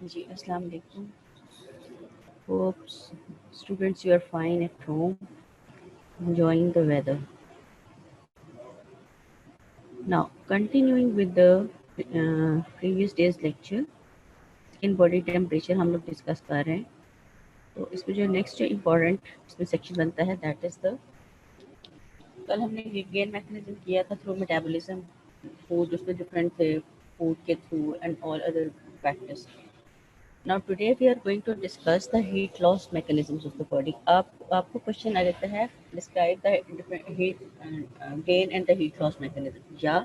जी, अस्सलाम वालेकुम. Hope students you are fine at home, enjoying the weather. Now, continuing with the previous day's lecture, skin body temperature हम लोग discuss कर रहे हैं. तो इसमें जो नेक्स्ट जो इम्पोर्टेंट इसमें सेक्शन बनता है दैट इज़ द, कल हमने हीट गेन मैकेनिज्म किया था थ्रू मेटाबॉलिज्म. फूड उसमें डिफरेंट थे, फूड के through and all other factors. Now today we are going to discuss the heat loss mechanisms of the body. आपको क्वेश्चन आ जाता है describe the different heat gain and the heat loss mechanism, या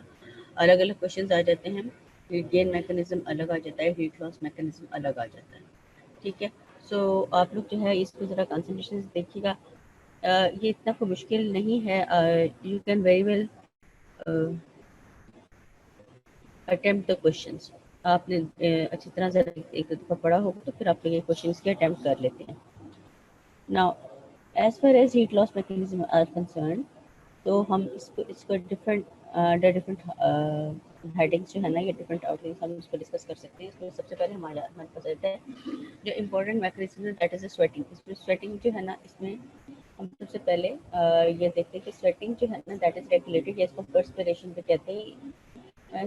अलग अलग question आ जाते हैं heat gain mechanism अलग आ जाता है, heat loss mechanism अलग आ जाता है. ठीक है. सो आप लोग जो है इसको ज़रा कंसंट्रेशन से देखिएगा. ये इतना कोई मुश्किल नहीं है. You can very well attempt the questions. आपने अच्छी तरह से एक दफ़ा पढ़ा होगा तो फिर आप लोग ये क्वेश्चंस के अटेम्प्ट कर लेते हैं. Now as far as heat loss mechanism are concern, तो हम इसको डिफरेंट हेडिंग्स जो है ना, ये डिफरेंट आउटलाइंस हम इसको डिस्कस कर सकते हैं. इसमें सबसे पहले हमारे पास रहता है जो इम्पोर्टेंट मैकेनिज्म है दैट इज़ स्वेटिंग. इसमें स्वेटिंग जो है ना, इसमें हम सबसे पहले ये देखते हैं कि स्वेटिंग जो है ना दैट इज़ रेगुलेटेड, या इसको पर्सपिरेशन भी कहते हैं.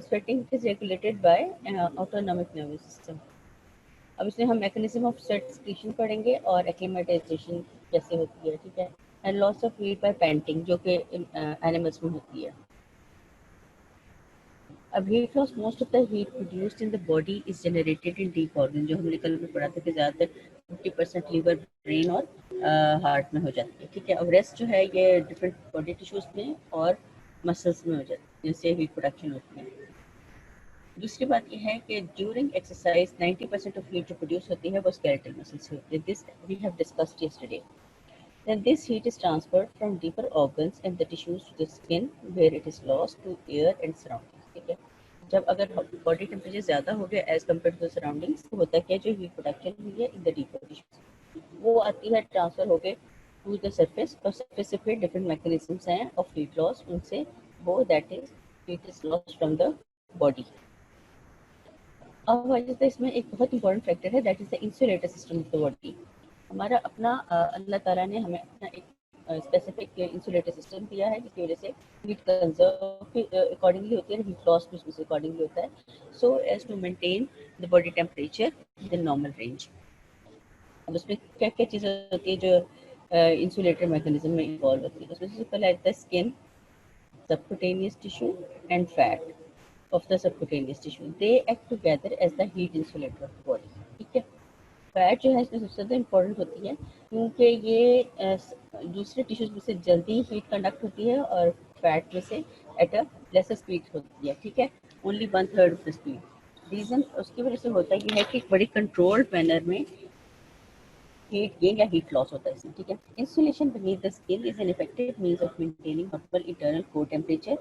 Sweating is regulated by autonomic nervous system. अब इसमें हम मैकेनिज्म ऑफ स्वेट सिक्रीशन पढ़ेंगे और एक्लिमेटाइजेशन कैसे होती है. ठीक है. And loss of heat bye painting जो कि एनिमल्स में होती है. अब heat loss, most of the heat produced in the body is generated in deep organ, जो हमने कल में पढ़ा था कि ज़्यादातर 50% लीवर, ब्रेन और हार्ट में हो जाती है. ठीक है. अब रेस्ट जो है ये डिफरेंट बॉडी टिश्यूज में और मसल्स में हो जाती है, जिससे हीट प्रोडक्शन होती है. दूसरी बात यह है कि ड्यूरिंग एक्सरसाइज 90% ऑफ हीट जो प्रोड्यूस होती है वो स्केलेटल मसल से होती है. This we have discussed yesterday. Then this heat is transferred from deeper organs and the tissues to the skin where it is lost to air and surroundings. ठीक है. जब अगर बॉडी टेम्परेचर ज़्यादा हो गया एज कम्पेयर टू सराउंडिंग्स, तो होता क्या, जो हीट प्रोडक्शन हुई है इन द डीपर टिश्यूज वो आती है ट्रांसफर हो गए टू द सरफेस, और सरफेस से फिर डिफरेंट मैकेनिज्म्स हैं ऑफ हीट लॉस. उनसे वो that is heat is lost from the body. अब आ जाता है इसमें एक बहुत इंपॉर्टेंट फैक्टर है that is the insulator system of the body. हमारा अपना अल्लाह ताला ने हमें अपना एक स्पेसिफिक इंसुलेटर सिस्टम दिया है जिसकी वजह से हीट कंजर्व अकॉर्डिंगली होती है, हीट लॉस भी उसमें अकॉर्डिंगली होता है, so as to maintain the body temperature the normal range. अब उसमें क्या क्या चीज़ें होती है जो इंसुलेटर मैकेनिज्म में इन्वॉल्व होती है. उसमें सबसे पहले आता है skin, subcutaneous tissue and fat of the subcutaneous tissue. They act together as the heat insulator of the body. ठीक है. फैट जो है इसमें सबसे ज़्यादा इम्पोर्टेंट होती है क्योंकि ये दूसरे टिश्यूज में से जल्दी हीट कंडक्ट होती है और फैट में से एट अ लेसर स्पीड होती है. ठीक है. Only 1/3 of the speed. Reason उसकी वजह से होता है कि बड़ी कंट्रोल्ड मैनर में हीट गेन या हीट लॉस होता है इसमें. ठीक है. Insulation beneath the skin is an effective means of maintaining optimal internal core temperature,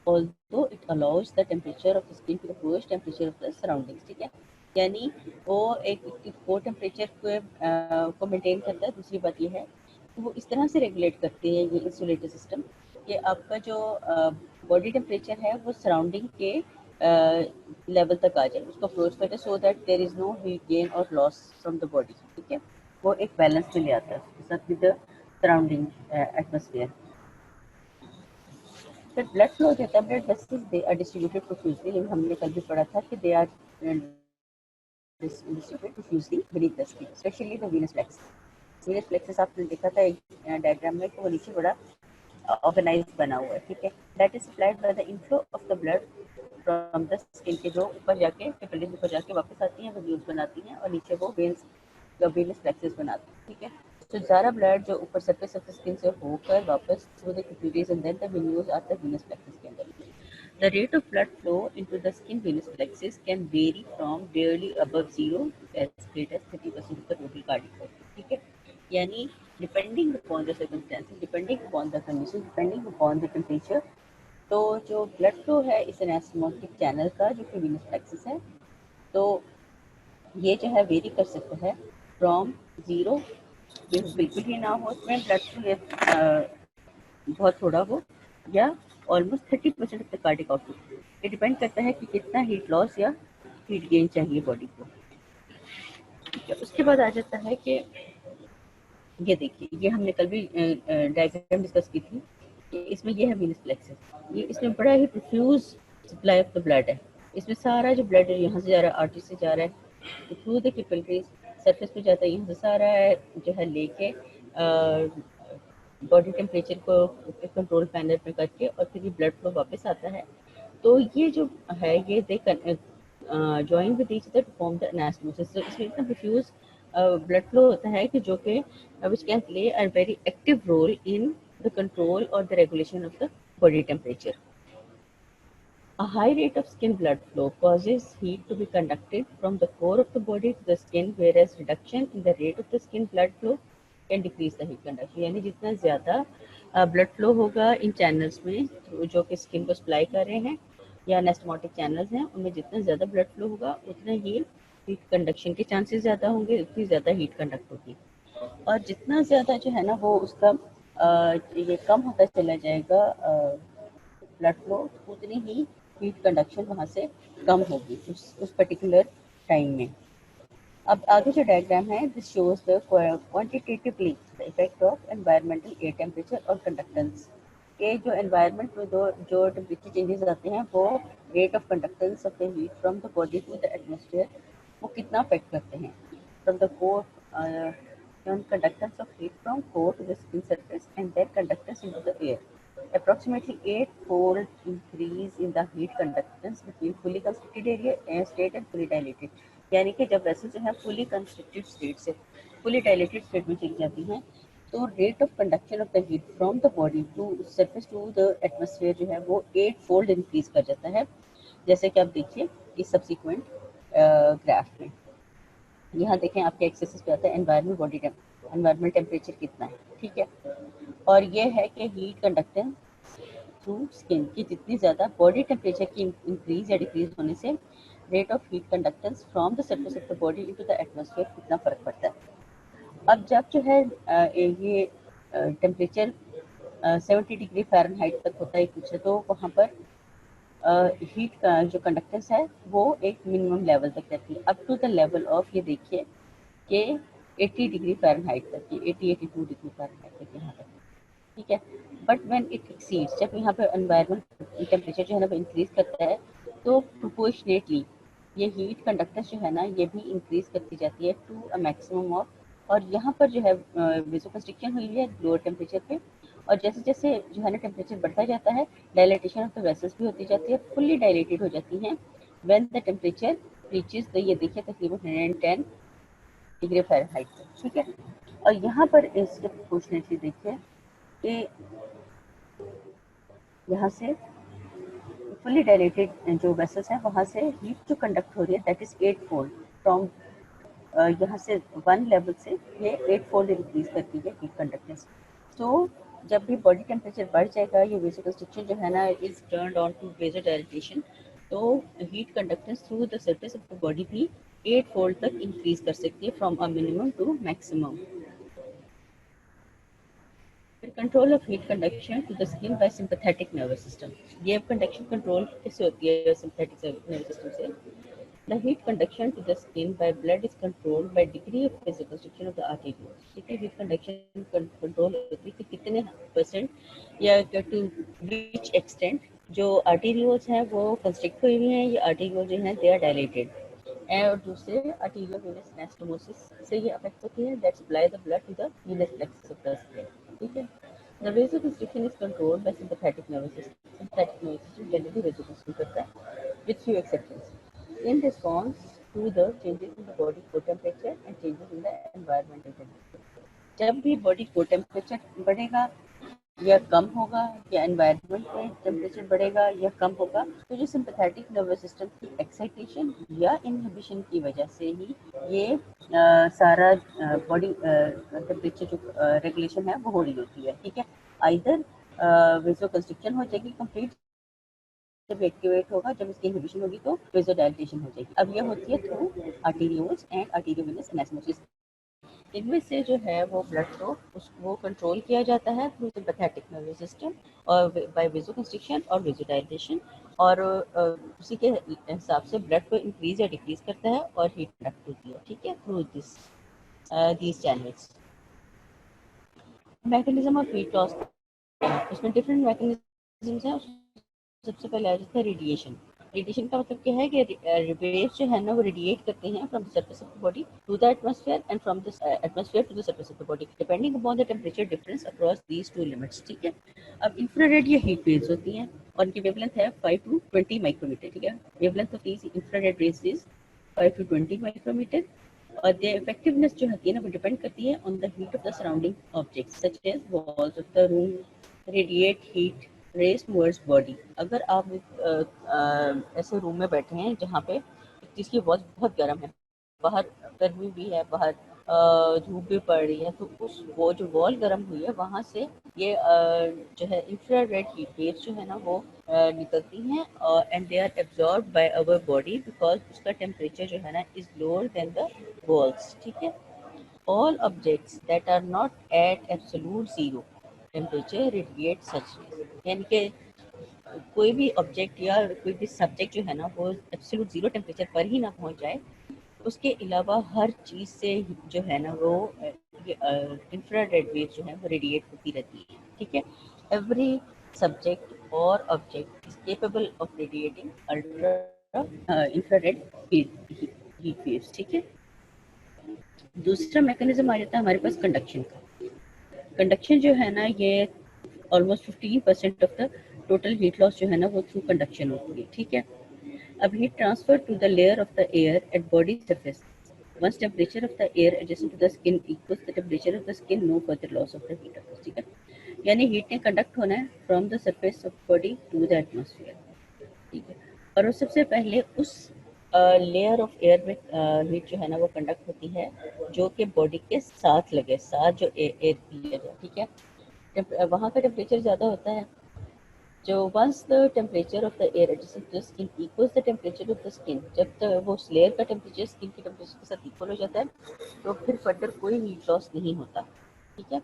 although it allows the temperature of the skin to approach temperature of the surroundings. ठीक है. यानी वो एक कोर टेम्परेचर को मेंटेन करता है. दूसरी बात ये है कि वो इस तरह से रेगुलेट करती है ये इंसुलेटर सिस्टम कि आपका जो बॉडी टेम्परेचर है वो सराउंडिंग के लेवल तक आ जाए, उसको अप्रोच करते, so that there is no heat gain और लॉस फ्रॉम द बॉडी. ठीक है. वो एक बैलेंस में ले आता है उसके साथ विद द सराउंडिंग एटमॉस्फेयर. फिर ब्लड फ्लो जो होता है, blood vessels they are distributed profusely. हमने कल भी पढ़ा था कि they are distributed profusely beneath the skin, especially the venous plexus. venous plexus आपने देखा था एक डायग्राम में, वो नीचे बड़ा ऑर्गेनाइज बना हुआ है. ठीक है. That is supplied by the inflow of the blood from the skin के, जो ऊपर जाके कैपिलरीज ऊपर जाके वापस आती हैं, वेन्यूल्स बनाती हैं और नीचे वो वेनस प्लेक्सस बनाती हैं. ठीक है. तो ज़्यादा ब्लड जो ऊपर सरफेस ऑफ द स्किन से होकर वापस through the capillaries and then the venules आते हैं वेनस प्लेक्सस के अंदर. The rate of blood flow into the skin venous plexus can vary from barely above zero to as great as 30% of the total cardiac output. ठीक है. यानी depending upon the circumstances, depending upon the condition, depending upon the temperature, तो जो blood flow है इस एनास्मोटिक channel का जो कि venous plexus है, तो ये जो है वेरी कर सकता है फ्रॉम ज़ीरो, बिल्कुल ही ना हो उसमें ब्लड फ्लो, बहुत थोड़ा हो, या almost 30% of the cardiac output. ये डिपेंड करता है कि कितना हीट लॉस या हीट गेन चाहिए बॉडी को. ठीक है, उसके बाद आ जाता है कि ये देखिए, ये हमने कल भी डायग्राम डिस्कस की थी कि इसमें ये है वीनस प्लेक्सस, ये इसमें बड़ा ही profuse supply of the blood है। इसमें सारा जो ब्लड है यहाँ से जा रहा है, आर्टरी से जा रहा है थ्रू द कैपिलरीज, सरफेस पे जाता है, यहाँ से सारा है जो है लेके बॉडी टेम्परेचर को कंट्रोल पैनल पे करके और फिर ये ब्लड फ्लो वापस आता है। तो ये जो है ये they join with each other to form the anastomosis. तो इसमें इतना डिफ्यूज ब्लड फ्लो होता है कि जो कि which can play a very active role in the control or the regulation of the body temperature. A high rate of skin blood flow causes heat to be conducted from the core of the body to the skin, whereas reduction in the rate of the skin blood flow can decrease the heat conduction. यानी जितना ज़्यादा blood flow होगा इन channels में जो कि skin को supply कर रहे हैं या एनास्टोमोटिक चैनल्स हैं, उनमें जितना ज़्यादा ब्लड फ्लो होगा उतना ही हीट कंडक्शन के चांसेस ज़्यादा होंगे, उतनी ज़्यादा हीट कंडक्ट होगी। और जितना ज़्यादा जो है ना वो उसका ये कम होता चला जाएगा ब्लड फ्लो, उतनी ही हीट कंडक्शन वहाँ से कम होगी उस पर्टिकुलर टाइम में। अब आगे जो डायग्राम है, this shows the quantitatively the effect of environmental air temperature और कंडक्टेंस के जो एनवायरनमेंट में जो टेम्परेचर चेंजेस आते हैं वो rate of conductance of the heat from the body to the atmosphere वो कितना अफेक्ट करते हैं। फ्रॉम द कोर conductance of heat from core to the skin surface and their conductance into the air. Approximately 8-fold increase in the heat conductance between fully constricted area state and fully dilated. यानी कि जब वैसे जो है fully constricted state से fully dilated state में चली जाती हैं तो rate of conduction of the heat from the body to surface to the atmosphere जो है वो 8-fold इंक्रीज कर जाता है। जैसे कि आप देखिए इस सब्सिक्वेंट ग्राफ में यहाँ देखें आपके एक्सेसिस पे आता है एनवायरमेंट टेम्परेचर कितना है, ठीक है। और ये है कि हीट कंडक्टेंस थ्रू स्किन की जितनी ज़्यादा बॉडी टेम्परेचर की इंक्रीज या डिक्रीज होने से rate of heat conductance from the surface of the body into the atmosphere कितना फ़र्क पड़ता है। अब जब जो है ये टेम्परेचर 70 डिग्री फ़ारेनहाइट तक होता है कुछ, तो वहाँ पर हीट का जो कंडक्टेंस है वो एक मिनिमम लेवल तक रहती है, up to the level of ये देखिए कि 80 डिग्री फ़ारेनहाइट तक की 80-82 डिग्री फ़ारेनहाइट तक यहाँ तक, ठीक है। बट व्हेन इट एक्सीड्स, जब यहाँ पे एनवायरनमेंट टेम्परेचर जो है ना वो इंक्रीज करता है तो प्रोपोर्शनेटली ये हीट कंडक्टेंस जो है ना ये भी इंक्रीज करती जाती है टू अ मैक्सिमम ऑफ। और यहाँ पर जो है वेसोकंस्ट्रिक्शन हुई है लोअर टेम्परेचर पे, और जैसे जैसे जो है ना टेम्परेचर बढ़ता जाता है डायलेटेशन ऑफ द वेसल्स भी होती जाती है, फुल्ली डायलेटेड हो जाती हैं when the temperature reaches the ये देखिए तकरीबन 110 डिग्री फ़ारेनहाइट तक, ठीक है। और यहाँ पर इसके प्रोपोर्शनेटली देखिए कि यहाँ से फुल्ली डायलेटेड जो वेसल्स हैं वहाँ से हीट जो कंडक्ट हो रही है दैट इज 8-fold फ्रॉम यहाँ से 1 लेवल से ये 8-fold इंक्रीज करती है हीट कंडक्टेंस। तो जब भी बॉडी टेम्परेचर बढ़ जाएगा ये वेसोकंस्ट्रिक्शन जो है ना is turned on to vasodilation, तो heat conductance through the surface of the body भी 8-fold तक इंक्रीज कर सकती है from a minimum to maximum. Control of heat conduction to the skin by sympathetic nervous system. ये conduction control कैसे होती है सिंपैथेटिक नर्वस सिस्टम से। The heat conduction to the skin by blood is controlled by degree of vasoconstriction of the arterioles. ठीक है, heat conduction control होती है कि कितने परसेंट या टू विच एक्सटेंट जो आर्टेरियोल्स हैं वो कंस्ट्रिक्ट हुई हुई हैं, ये आर्टेरियोल जो हैं दे आर डायलेटेड। और दूसरे आर्टेरियल वेनस एनास्टोमोसिस से ये अफेक्ट होती है that supply the blood to the venous plexus of the skin, ठीक है। The vasoconstriction is controlled by sympathetic nervous system. Sympathetic nervous system generally vasoconstrict करता है, with few exceptions, in response to the changes in the body core temperature and changes in the environmental temperature. जब भी body core temperature बढ़ेगा या कम होगा या environment में temperature बढ़ेगा या कम होगा तो जो सिंपैथेटिक नर्वस सिस्टम की एक्साइटेशन या इनहिबिशन की वजह से ही ये सारा बॉडी टेम्परेचर जो रेगुलेशन है वो हो रही होती है, ठीक है। आइदर वेसोकंस्ट्रिक्शन हो जाएगी कंप्लीट जब एक्टिवेट होगा, जब इसकी इनहिबिशन होगी तो वेसोडाइलेशन हो जाएगी। अब ये होती है through arterioles and arteriovenous anastomosis. इनमें से जो है वो ब्लड फ्लो वो कंट्रोल किया जाता है थ्रू सिंपैथेटिक नर्वस सिस्टम और बाय वेसोकंस्ट्रिक्शन और वेसोडाइलेशन। और उसी के हिसाब से ब्लड को इंक्रीज या डिक्रीज करता है और हीट कंडक्ट होती है, ठीक है, through these channels. Mechanism of heat loss, उसमें डिफरेंट मैकेनिज्म्स हैं। सबसे पहले आ जाता है रेडिएशन। रेडिएशन का मतलब क्या है कि वेव्स जो है ना वो रेडिएट करते हैं from the surface of the body to the atmosphere and from the atmosphere to the surface of the body depending upon the temperature difference across these two limits, ठीक है। अब इंफ्रारेड या हीट वेव्स होती हैं और इनकी wavelength है 5 to 20 micrometer, ठीक है। Wavelength of these infrared rays is 5 to 20 micrometer और their effectiveness जो होती है ना वो डिपेंड करती है on the heat of the surrounding objects such as walls of the room radiate heat rays towards body। अगर आप ऐसे रूम में बैठे हैं जहाँ पे जिसकी वॉल बहुत गर्म है, बाहर गर्मी भी है, बाहर धूप भी पड़ रही है, तो उस वो जो वॉल गर्म हुई है वहाँ से ये जो है इंफ्रारेड हीट वेव्स जो है ना वो निकलती हैं and they are absorb by our body because उसका टेम्परेचर जो है ना is lower than the walls, ठीक है। All objects that are not at absolute zero temperature radiate such rays, यानी कि कोई भी ऑब्जेक्ट या कोई भी सब्जेक्ट जो है ना वो एब्सोल्यूट जीरो टेम्परेचर पर ही ना पहुंच जाए, उसके अलावा हर चीज़ से जो है ना वो इंफ्रारेड वेव जो है वो रेडिएट होती रहती है, ठीक है। एवरी सब्जेक्ट और object is capable of radiating ultra infrared heat waves, ठीक है। दूसरा मैकेनिज्म आ जाता है हमारे पास कंडक्शन का। कंडक्शन जो है ना ये almost 15% of the total heat loss जो है ना वो थ्रू कंडक्शन होती है, ठीक है। अब heat transfer to the layer of the air at body surface once temperature of the air adjacent to the skin equals the temperature of the skin no further loss of the heat occurs, ठीक है। यानी heat ने conduct होना है from the surface of body to the atmosphere, ठीक है। और वो सबसे पहले उस लेयर ऑफ एयर में हीट जो है ना वो कंडक्ट होती है जो कि बॉडी के साथ लगे, साथ जो एयर की लेयर है, ठीक है। वहाँ का टेम्परेचर ज़्यादा होता है। जो once the temperature of the air adjacent to the skin equals the temperature of the skin, जब तक वो लेयर का टेम्परेचर स्किन के टेम्परेचर के साथ इक्वल हो जाता है तो फिर फर्दर कोई हीट लॉस नहीं होता, ठीक है।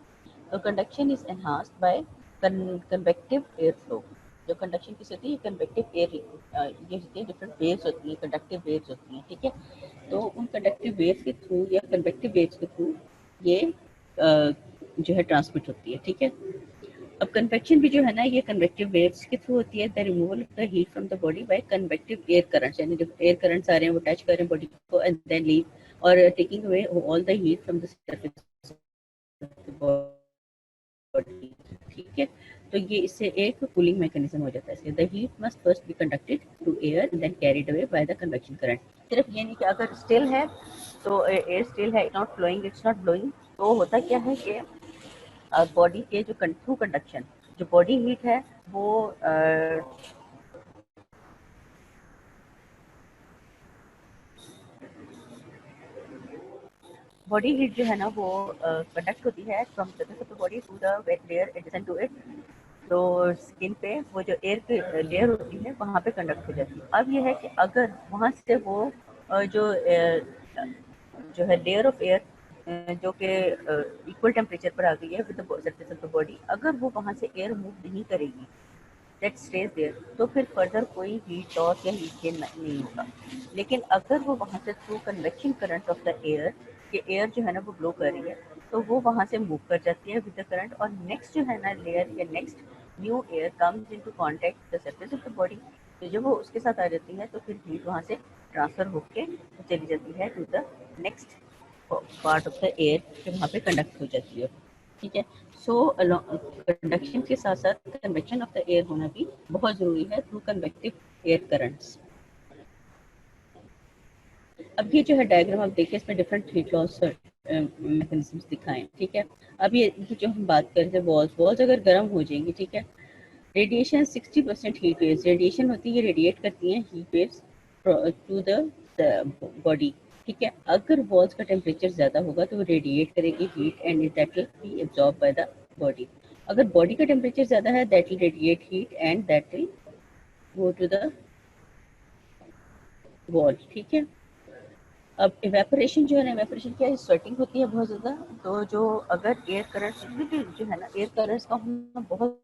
तो conduction is enhanced by convective air flow. जो कंडक्शन किस होती है, कन्वेक्टिव एयर ये होती है, डिफरेंट वेव्स होती हैं, कंडक्टिव वेव्स होती हैं, ठीक है। तो उन कंडक्टिव वेव्स के थ्रू या कन्वेक्टिव वेव्स के थ्रू ये जो है ट्रांसमिट होती है, ठीक है। अब कन्वेक्शन भी जो है ना ये कन्वेक्टिव वेव्स के थ्रू होती है। The removal of the heat from the body by convective air currents, यानी जब एयर करंट्स आ रहे हैं वो टच कर रहे हैं बॉडी को एंड देन लीव और taking away all the heat from the surface of the body, ठीक है। तो ये इससे एक कूलिंग मैकेनिज्म हो जाता है। The heat must first be conducted through air and then carried away by the convection current. सिर्फ ये नहीं कि अगर स्टिल है तो एयर स्टिल है, it's not flowing, it's not blowing, तो होता क्या है कि बॉडी के जो थ्रू कंडक्शन जो बॉडी हीट है वो बॉडी हीट जो है ना वो कंडक्ट होती है from surface of the body to the wet layer adjacent to it. तो स्किन पे वो जो एयर की लेयर होती है वहाँ पे कंडक्ट हो जाती है। अब ये है कि अगर वहाँ से वो जो है लेयर ऑफ एयर जो कि इक्वल टेम्परेचर पर आ गई है with the surface of the body, अगर वो वहाँ से एयर मूव नहीं करेगी दैट स्टेज देयर, तो फिर फर्दर कोई हीट लॉस या हीट गेन नहीं होगा। लेकिन अगर वो वहाँ से through convection current of the air कि एयर जो है ना वो ब्लो कर रही है तो वो वहाँ से मूव कर जाती है विद द करंट और नेक्स्ट जो है ना लेयर या next new air comes into contact the surface of the body. तो जब वो उसके साथ आ जाती है तो फिर हीट वहाँ से ट्रांसफर होके चली जाती है to the next part of the air जो वहाँ पे कंडक्ट हो जाती है, ठीक है। सो कंडक्शन के साथ साथ कन्वेक्शन ऑफ द एयर होना भी बहुत जरूरी है थ्रू कन्वेक्टिव एयर करंट्स। अब ये जो है डायग्राम आप देखिए, इसमें डिफरेंट हीट लॉस मैकेनिज्म्स दिखाएं, ठीक है। अब ये जो हम बात कर रहे थे वॉल्स अगर गर्म हो जाएंगी, ठीक है। रेडिएशन 60% हीट वेव्स रेडिएशन होती है, ये रेडिएट करती हैं heat waves to the body, ठीक है। अगर वॉल्स का टेम्परेचर ज़्यादा होगा तो वो रेडिएट करेगी heat and that will be absorb by the body. अगर बॉडी का टेम्परेचर ज़्यादा है that will radiate heat and that will go to the wall, ठीक है। अब इवेपोरेशन जो है ना, इवेपोरेशन क्या है, स्वेटिंग होती है बहुत ज़्यादा। तो जो अगर एयर करंट्स जो है ना, एयर करंट्स का होना बहुत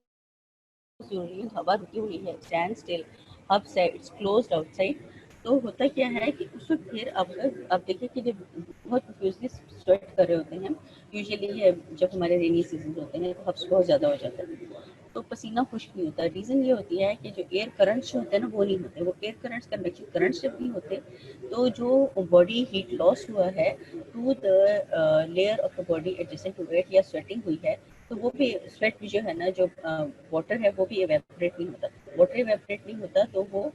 जरूरी है। हवा रुकी हुई है, स्टैंड स्टिल, हब से इट्स क्लोज्ड आउटसाइड, तो होता क्या है कि उस वक्त फिर आप देखिए कि जब बहुत प्रोफ्यूजली स्वेट कर रहे होते हैं यूजुअली, जब हमारे रेनी सीजन होते हैं तो हब्स बहुत ज़्यादा हो जाता है, तो पसीना खुश्क नहीं होता। रीज़न ये होती है कि जो एयर करंट्स जो होते हैं ना वो नहीं होते, वो एयर करंट्स कन्वेक्शन करंट्स जब नहीं होते तो जो बॉडी हीट लॉस हुआ है to the layer of the body adjacent to it या स्वेटिंग हुई है, तो वो भी स्वेट भी जो है ना, जो वाटर है वो भी इवेपोरेट नहीं होता। वाटर इवेपोरेट नहीं होता तो वो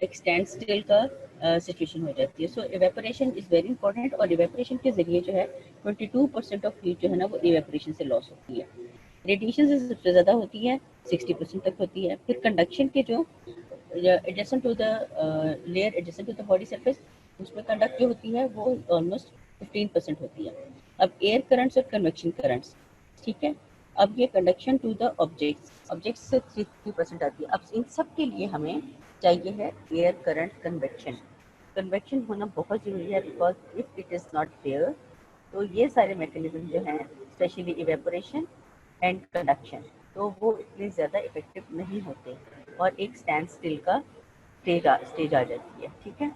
एक स्टैंड स्टिल का सिचुएशन हो जाती है। सो इवेपोरेशन इज़ वेरी इंपॉर्टेंट, और इवेपोरेशन के ज़रिए जो है 22% ऑफ हीट जो है ना वो इवेपोरेशन से लॉस होती है। रेडिएशन से सबसे ज़्यादा होती है, 60% तक होती है। फिर कंडक्शन के जो adjacent to the layer adjacent to the body surface, उसमें कंडक्ट जो होती है वो ऑलमोस्ट 15% होती है। अब एयर करंट्स और कन्वेक्शन करंट्स, ठीक है, अब ये कंडक्शन टू द ऑब्जेक्ट्स से 3% आती है। अब इन सब के लिए हमें चाहिए है एयर करंट कन्वेक्शन। कन्वेक्शन होना बहुत ज़रूरी है, because if it is not there तो ये सारे मैकेनिज्म जो हैं, स्पेशली इवेपोरेशन एंड कंडक्शन, तो वो इतने ज़्यादा इफेक्टिव नहीं होते और एक स्टैंड स्टिल का स्टेज आ जाती है। ठीक है,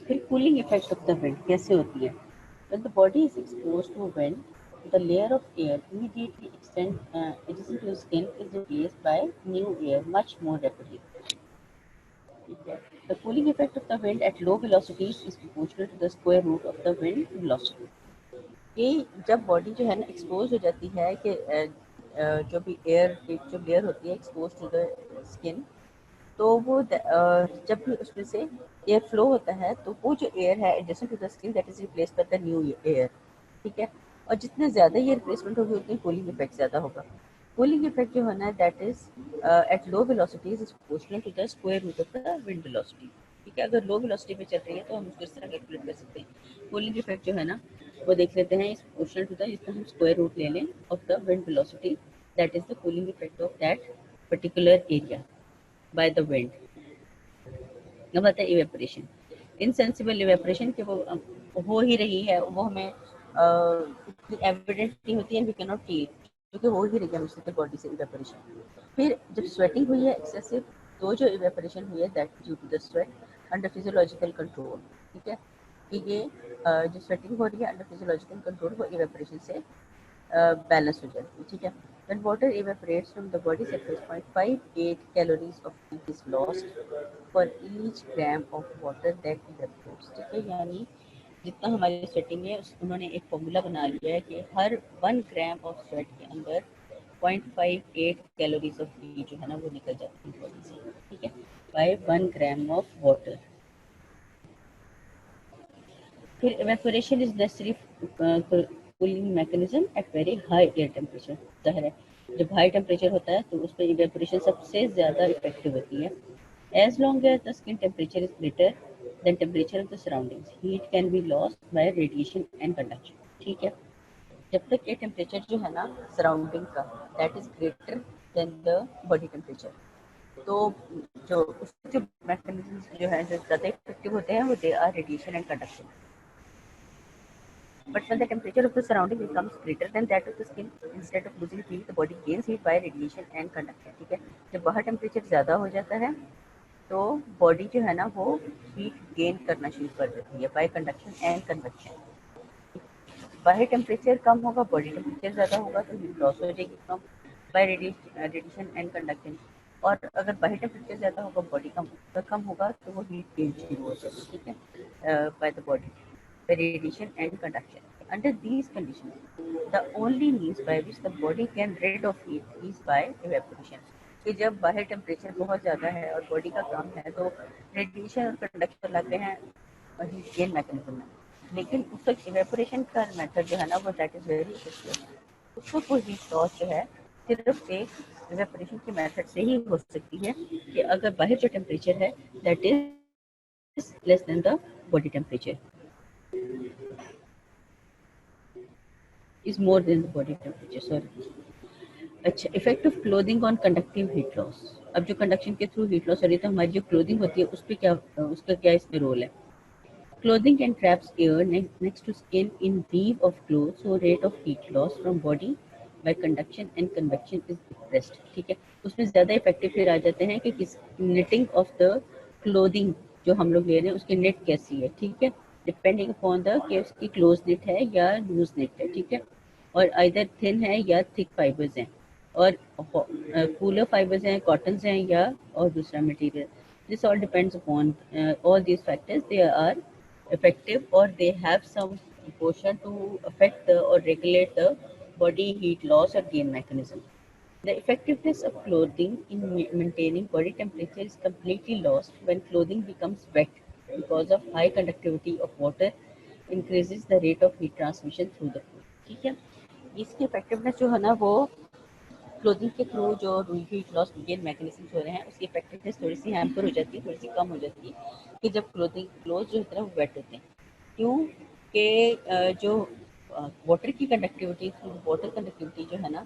फिर cooling effect of the wind कैसे होती है? When the body is exposed to wind, the layer of air immediately adjacent to the skin is replaced by new air much more rapidly. ठीक है, the cooling effect of the wind at low velocities is proportional to the square root of the wind velocity. कि जब body जो है ना expose हो जाती है कि जो भी एयर की जो लेयर होती है एक्सपोज टू द स्किन, तो वो जब भी उसमें से एयर फ्लो होता है तो वो जो एयर है adjacent to the skin that is replace by the new air. ठीक है, और जितने ज़्यादा ये रिप्लेसमेंट होगी उतनी कूलिंग इफेक्ट ज़्यादा होगा। कूलिंग इफेक्ट जो होना है that is at low velocities is proportional to the square root of the wind velocity. ठीक है, अगर लो वेलोसिटी पे चल रही है तो हम उसको इस तरह कैलकुलेट कर सकते हैं। कूलिंग इफेक्ट जो है ना वो देख लेते हैं, इस प्रोपोर्शनल टू द, जिसका हम स्क्वायर रूट ले लें of the wind velocity, that is the cooling effect of that particular area by the wind. अब आता है इवेपोरेशन। इनसेंसिबल इवेपोरेशन के वो हो ही रही है, वो हमें एविडेंट नहीं होती है, वी कैन नॉट सी क्योंकि हो ही रही है हमारी बॉडी से इवेपोरेशन। फिर जब स्वेटिंग हुई है एक्सेसिव, तो जो इवेपोरेशन हुई है that due to the sweat under physiological control. ठीक है, कि ये जो स्वेटिंग हो रही है अंडर फिजियोलॉजिकल कंट्रोल वो इवेपोरेशन से बैलेंस हो जाती है। ठीक है, when water evaporates from the body surface 0.58 calories of heat is lost for each gram of water that evaporates। ठीक है, यानी जितना हमारी स्वेटिंग है उन्होंने एक फॉर्मूला बना लिया है कि हर 1 ग्राम ऑफ स्वेट के अंदर 0.58 कैलोरीज ऑफ हीट जो है ना वो निकल जाती है बॉडी से। ठीक है, बाय 1 ग्राम ऑफ वाटर। फिर evaporation is necessary cooling mechanism at very high air temperature। जाहिर है जब हाई टेम्परेचर होता है तो उस पर इवेपोरेशन सबसे ज़्यादा इफेक्टिव होती है। As long as the skin temperature is greater than temperature of the surroundings, heat can be lost by radiation and conduction. ठीक है, जब तक ये टेम्परेचर जो है ना सराउंडिंग का that is greater then the body temperature, तो जो उसके जो मैकेनिज्म जो है जो ज़्यादा इफेक्टिव होते हैं वो they R radiation and conduction. But when the temperature of the surrounding becomes greater than that of the skin, instead of losing heat, the body gains heat by radiation and conduction। ठीक है, जब बाहर temperature ज़्यादा हो जाता है तो body जो है ना वो हीट गेन करना शुरू कर देती है बाय कंडक्शन एंड कन्वेक्शन। बाहर टेम्परेचर कम होगा, बॉडी टेम्परेचर ज़्यादा होगा तो हीट लॉस हो जाएगी come by radiation and conduction. और अगर बाहर टेम्परेचर ज़्यादा होगा, बॉडी कम होगा तो वो हीट गेन शुरू हो जाएगी। ठीक है, bye the body by radiation and conduction। Under these conditions, the only means by which the body can rid of heat is by evaporation। कि जब बाहर टेम्परेचर बहुत ज़्यादा है और बॉडी का काम है तो रेडिएशन और कंडक्शन लगते हैं हीट गेन मैकेनिज्म में, लेकिन उस वक्त इवेपोरेशन का मेथड जो है ना वो दैट इज़ वेरी इफेक्टिव। उसको वो हीट लॉस जो है सिर्फ एक इवेपोरेशन के मेथड से ही हो सकती है कि अगर बाहर जो टेम्परेचर है that is less than the body temperature is more than the body temperature, sorry। अच्छा, effect of clothing on conductive heat loss. अब जो कंडक्शन के थ्रू हीट लॉस हो रही है तो हमारी जो क्लोथिंग होती है उस पर क्या, उसका क्या इसमें रोल है? Clothing can traps air next to skin in weave of clothes, so rate of heat loss from body bye conduction and convection is depressed, ठीक है। उसमें ज़्यादा इफेक्टिव फिर आ जाते हैं कि किस निटिंग ऑफ द क्लोथिंग जो हम लोग ले रहे हैं उसकी नेट कैसी है, ठीक है, डिपेंडिंग अपॉन द कि उसकी क्लोज नेट है या लूज नेट है, ठीक है, और आइदर थिन है या थिक फाइबर्स हैं, और कूलर फाइबर्स हैं, कॉटन्स हैं या और दूसरा material. This all depends upon all these factors, they are effective or they have some proportion to affect the or regulate the body heat loss or gain mechanism. The effectiveness of clothing in maintaining body temperature is completely lost when clothing becomes wet because of high conductivity of water increases the rate of heat transmission through the food, ठीक है। इसकी effectiveness जो है ना वो clothing के through जो heat loss gain mechanism हो रहे हैं उसकी इफेक्टिवनेस थोड़ी सी हैम्पर हो जाती है, थोड़ी सी कम हो जाती है कि जब क्लोथ जो होते हैं वो वेट होते हैं। क्यों कि जो वाटर की कंडक्टिविटी थ्रू वाटर कंडक्टिविटी जो है ना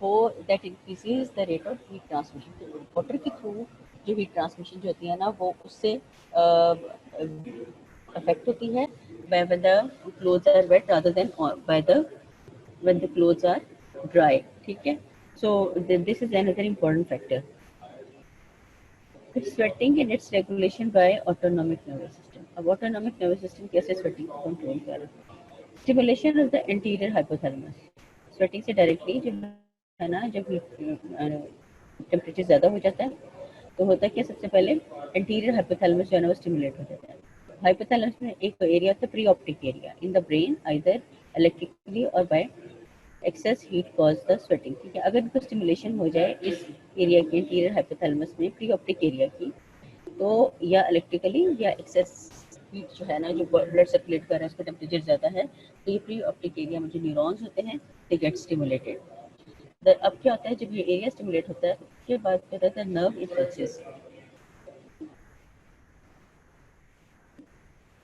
वो that increases the rate of heat transmission. Water के थ्रू जो हीट ट्रांसमिशन जो होती है ना वो उससे अफेक्ट होती है when the clothes are wet rather than by the when the clothes are dry, ठीक है। So this is another important factor. It's sweating and its regulation by autonomic nervous system. अब autonomic nervous system कैसे sweating को control कर रहा है? Stimulation of the anterior hypothalamus. Sweating से directly जो है ना जब टेम्परेचर ज़्यादा हो जाता है तो होता क्या सबसे पहले एंटीरियर हाइपोथैलेमस जो है ना वो स्टिमुलेट हो जाता है। हाइपोथैलेमस में एक एरिया होता है preoptic area in the brain either electrically और by excess heat cause the sweating, ठीक है। अगर इनको स्टिमुलेशन हो जाए इस एरिया की एंटीरियर हाइपोथैलेमस में प्री ऑप्टिक एरिया की तो या इलेक्ट्रिकली या एक्सेस हीट जो है ना जो ब्लड सर्कुलेट कर रहा है उसका टेम्परेचर ज़्यादा है तो ये प्री ऑप्टिक एरिया में जो न्यूरॉन्स होते हैं दे गेट स्टिमुलेटेड। अब क्या होता है जब ये एरिया स्टिमुलेट होता है उसके बाद क्या होता है nerve impulses.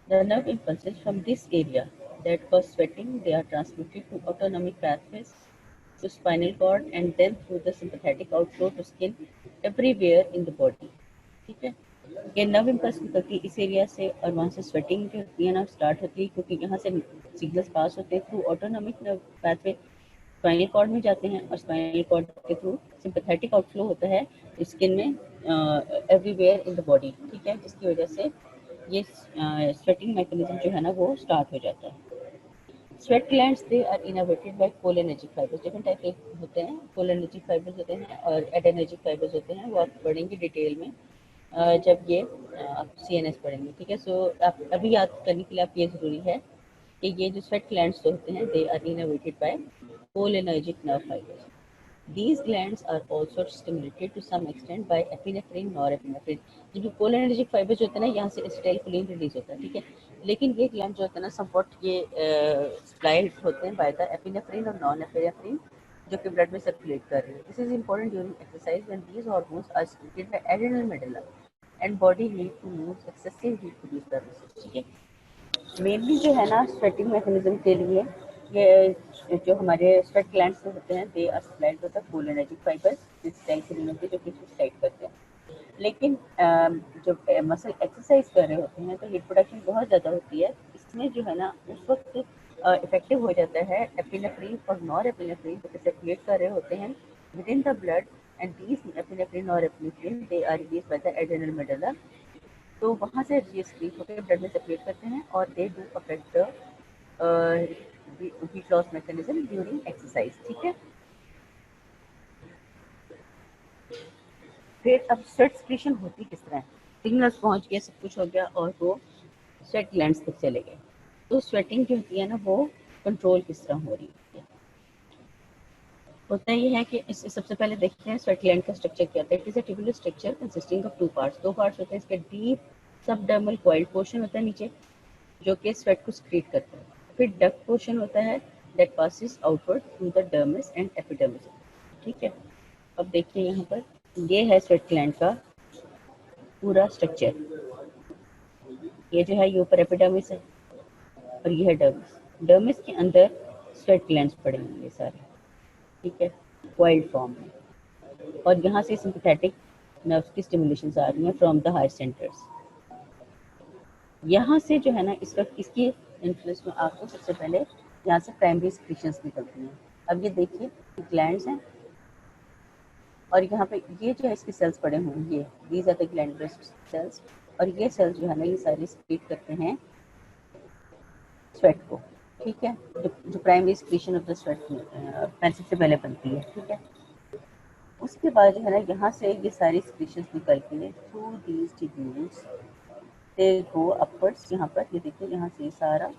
The nerve impulses from this area that cause sweating, they are transmitted to autonomic pathways to spinal cord and then through the sympathetic outflow to skin everywhere in the body, ठीक है। ये nerve impulse निकलती है इस area से और वहाँ से स्वेटिंग जो होती है ना स्टार्ट होती है क्योंकि यहाँ से सिग्नल्स पास होते हैं through autonomic nerve pathway spinal cord में जाते हैं और स्पाइनल कॉर्ड के थ्रू सिंपैथेटिक आउटफ्लो होता है स्किन में एवरीवेयर इन द बॉडी, ठीक है, जिसकी वजह से ये स्वेटिंग मैकेनिज्म जो है ना वो स्टार्ट हो जाता है। Sweat glands they are innervated by cholinergic fibres. Different type के होते हैं, कोलिनर्जिक फाइबर्स होते हैं और एडेनर्जिक फाइबर्स होते हैं, वो आप पढ़ेंगे डिटेल में जब ये आप CNS पढ़ेंगे, ठीक है। सो आप अभी याद करने के लिए आप ये ज़रूरी है कि ये जो स्वेट ग्लैंड्स होते हैं they are innervated by cholinergic nerve fibers. These glands are also stimulated to some extent by epinephrine, norepinephrine. जब cholinergic fibers जो होते हैं ना यहाँ से acetylcholine रिलीज होता है, ठीक है, लेकिन ये ग्लैंड जो होते हैं ना समवॉट ये सप्लाइड होते हैं बाय द एपिनेफ्रिन और नॉन एपिनेफ्रिन जो कि ब्लड में सर्कुलेट कर रही है। This is important during exercise when these hormones are secreted by adrenal medulla and body need to use excessive heat produce the results, ठीक है। मेनली जो है ना स्वेटिंग मैकेनिज्म के लिए ये जो हमारे स्वेट ग्लैंड्स होते हैं they are supplied with the cholinergic fibres होते हैं जो कि एक्साइट करते हैं। लेकिन जब मसल एक्सरसाइज कर रहे होते हैं तो हीट प्रोडक्शन बहुत ज़्यादा होती है, इसमें जो है ना उस वक्त इफेक्टिव हो जाता है एपिनेफ्रिन और नॉर एपिनेफ्रिन जो सर्कुलेट कर रहे होते हैं within the blood and these epinephrine और epinephrine they are release by the adrenal medulla, तो वहाँ से ये स्क्रीट होकर ब्लड में सर्कुलेट करते हैं और they do affect the heat loss mechanism during exercise, ठीक है। फिर अब स्वेट सिक्रीशन होती किस तरह है, सिग्नल्स पहुँच गए, सब कुछ हो गया और वो स्वेट ग्लैंड्स तक चले गए, तो स्वेटिंग जो होती है ना वो कंट्रोल किस तरह हो रही है। होता ये है कि इससे सबसे पहले देखते हैं स्वेट ग्लैंड का स्ट्रक्चर क्या होता है। It is a tubular structure consisting of two parts. दो पार्ट्स होते हैं इसके, डीप सबडर्मल कॉइल्ड पोर्शन होता है नीचे जो कि स्वेट को स्क्रीट करता है, फिर डक्ट पोर्शन होता है that passes outward through the dermis and epidermis, ठीक है। अब देखिए यहाँ पर ये है स्वेट ग्लैंड का पूरा स्ट्रक्चर, ये जो है ये ऊपर एपिडर्मिस है और ये है डर्मिस, डर्मिस के अंदर स्वेट ग्लैंड्स पड़े हैं ये सारे, ठीक है, कॉइल्ड फॉर्म में, और यहाँ से सिंपैथेटिक नर्व्स की स्टिमुलेशन आ रही हैं फ्रॉम द हायर सेंटर्स। यहाँ से जो है ना इस वक्त इसकी इन्फ्लुएंस में आपको सबसे पहले यहाँ से प्राइमरी सिक्रीशंस निकलती हैं, अब ये देखिए ग्लैंड्स हैं और यहाँ पे ये जो है इसके सेल्स पड़े हुए हैं, ये these are the glandular cells, और ये सेल्स जो है ना ये सारे स्क्रीट करते हैं स्वेट को, ठीक है, जो primary secretion of the sweat pencil से पहले बनती है, ठीक है। उसके बाद जो है ना यहाँ से ये सारी सिक्रीशंस निकल के through these tubules they go upwards, यहाँ पर ये देखिए यहाँ से सारा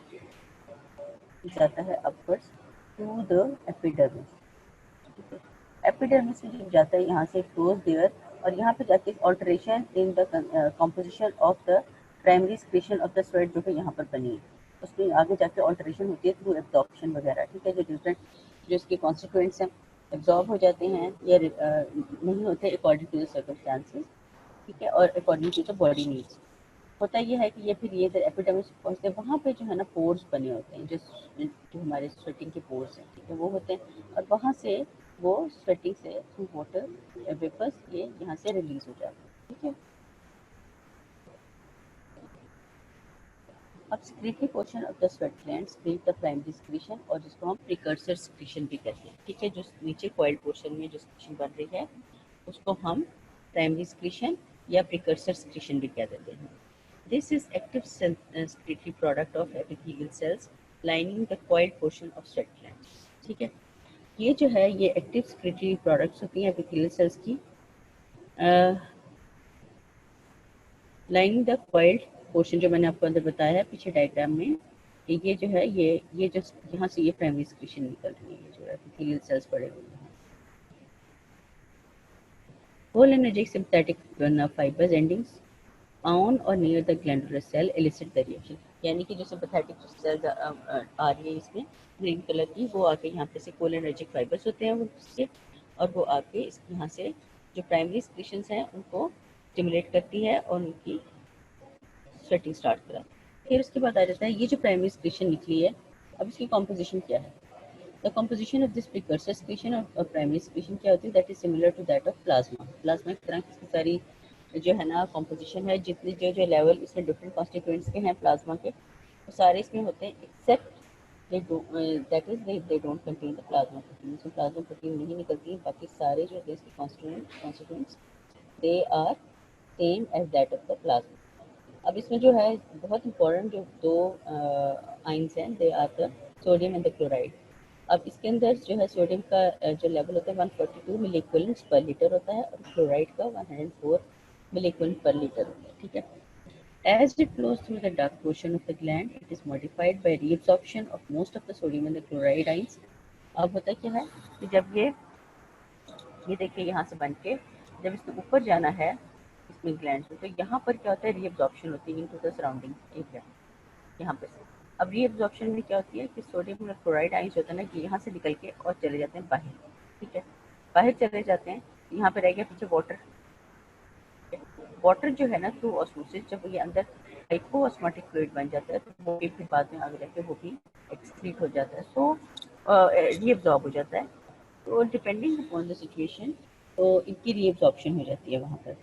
जाता है upwards to the epidermis. Epidermis में जब जाता है यहाँ से क्लोज देयर, और यहाँ पे जाके alteration in the composition of the primary secretion of the sweat जो है यहाँ पर बनी है, उसमें आगे जाके ऑल्टरेशन होती है थ्रू एब्जॉर्प्शन वगैरह, ठीक है। जो डिफरेंट जो इसके कॉन्सिक्वेंट्स हैं एब्जॉर्ब हो जाते हैं या नहीं होते अकॉर्डिंग टू द सर्कमस्टांसेस, ठीक है, और according to the body needs. होता ये है कि ये फिर ये एपिडर्मिस पहुँचते हैं, वहाँ पे जो है ना पोर्स बने होते हैं, जो हमारे स्वेटिंग के पोर्स हैं, ठीक है, वो होते हैं, और वहाँ से वो स्वेटिंग से थ्रू वाटर वेपर्स ये यहाँ से रिलीज हो जाते हैं, ठीक है। अब secretory portion of the sweat gland secrete the primary secretion, और जिसको हम प्रिकर्सर सिक्रीशन भी कहते हैं, ठीक है। जो नीचे कॉइल्ड पोर्शन में जो सिक्रीशन बन रही है उसको हम प्राइमरी सिक्रीशन या प्रिकर्सर सिक्रीशन भी कह देते हैं। This is active secretory product of epithelial cells lining the coiled portion of sweat glands, ठीक है। ये जो है ये एक्टिव secretory products होती हैं epithelial cells की lining the coiled portion, जो मैंने आपको अंदर बताया है पीछे डायग्राम में कि ये जो है ये जो यहाँ से ये प्राइमरी सिक्रीशन निकल रही है जो epithelial cells पड़े हुए हैं। Cholinergic sympathetic nerve fibers endings on और near the glandular cell elicit the reaction, यानी कि जो सिंपैथेटिक जो सेल्स आ रही है इसमें ग्रीन कलर की, वो आके यहाँ पे से कोलिनर्जिक फाइबर्स होते हैं वो इसके, और वो आके इसके यहाँ से जो प्राइमरी सिक्रीशंस हैं उनको स्टिमुलेट करती है और उनकी स्वेटिंग स्टार्ट कराती है। फिर उसके बाद आ जाता है ये जो प्राइमरी सिक्रीशन निकली है, अब इसकी कॉम्पोजिशन क्या है। The composition of this precursor secretion और प्राइमरी सिक्रीशन क्या होती है, that is similar to that of plasma. Plasma की तरह की सारी जो है ना कॉम्पोजिशन है, जितने जो जो लेवल इसमें डिफरेंट कॉन्स्टिट्यूएंट्स के हैं प्लाज्मा के, वो सारे इसमें होते हैं except that is they don't contain the plasma protein. इसमें प्लाज्मा प्रोटीन नहीं निकलती है, बाकी सारे जो इसके constituents they are same as that of the plasma. अब इसमें जो है बहुत इंपॉर्टेंट जो दो आइंस हैं, they are the sodium and the chloride. अब इसके अंदर जो है सोडियम का जो लेवल होता है 142 मिली इक्विवेलेंट्स पर लीटर होता है, और क्लोराइड का 104 मिली इक्विवेलेंट पर लीटर होता है, ठीक है। As it flows through the duct portion of the gland, it is modified by reabsorption of most of the sodium and the chloride ions. अब होता क्या है कि जब ये देखिए यहाँ से बन के जब इसमें ऊपर जाना है इसमें ग्लैंड में, तो यहाँ पर क्या होता है रीअब्जॉर्प्शन होती है इनटू द सराउंडिंग एरिया यहाँ पे से। अब रीअब्जॉर्प्शन में क्या होती है कि सोडियम और क्लोराइड आइंस होता है ना कि यहाँ से निकल के और चले जाते हैं बाहर, ठीक है, बाहर चले जाते हैं। यहाँ पे रह गया पीछे वाटर। वाटर जो है ना थ्रू ऑस्मोसिस जब ये अंदर हाइपोऑस्मोटिक फ्लूइड बन जाता है तो वो भी फिर बाद में आगे जाके वो भी एक्सक्रीट हो जाता है, सो रीअब्जॉर्ब हो जाता है। तो डिपेंडिंग अपॉन द सिचुएशन तो इनकी रीअब्जॉर्प्शन हो जाती है वहाँ पर।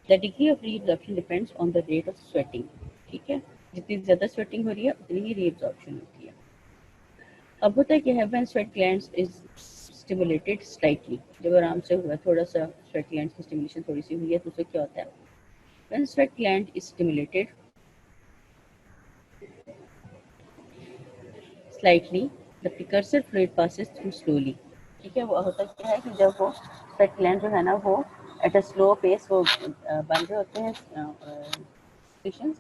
The degree of reabsorption depends on the rate of sweating, ठीक है, जितनी ज़्यादा स्वेटिंग हो रही है उतनी ही रीअब्जॉर्प्शन होती है। अब होता है कि when sweat glands is stimulated slightly, जब आराम से हुआ थोड़ा सा स्वेट ग्लैंड्स की स्टिमुलेशन थोड़ी सी हुई है तो उससे क्या होता है, when sweat gland is stimulated slightly the precursor fluid passes through slowly, ठीक है। वो होता क्या है कि जब वो स्वेट ग्लैंड जो है ना वो एट अ स्लो पेस वो बन रहे होते हैं secretions,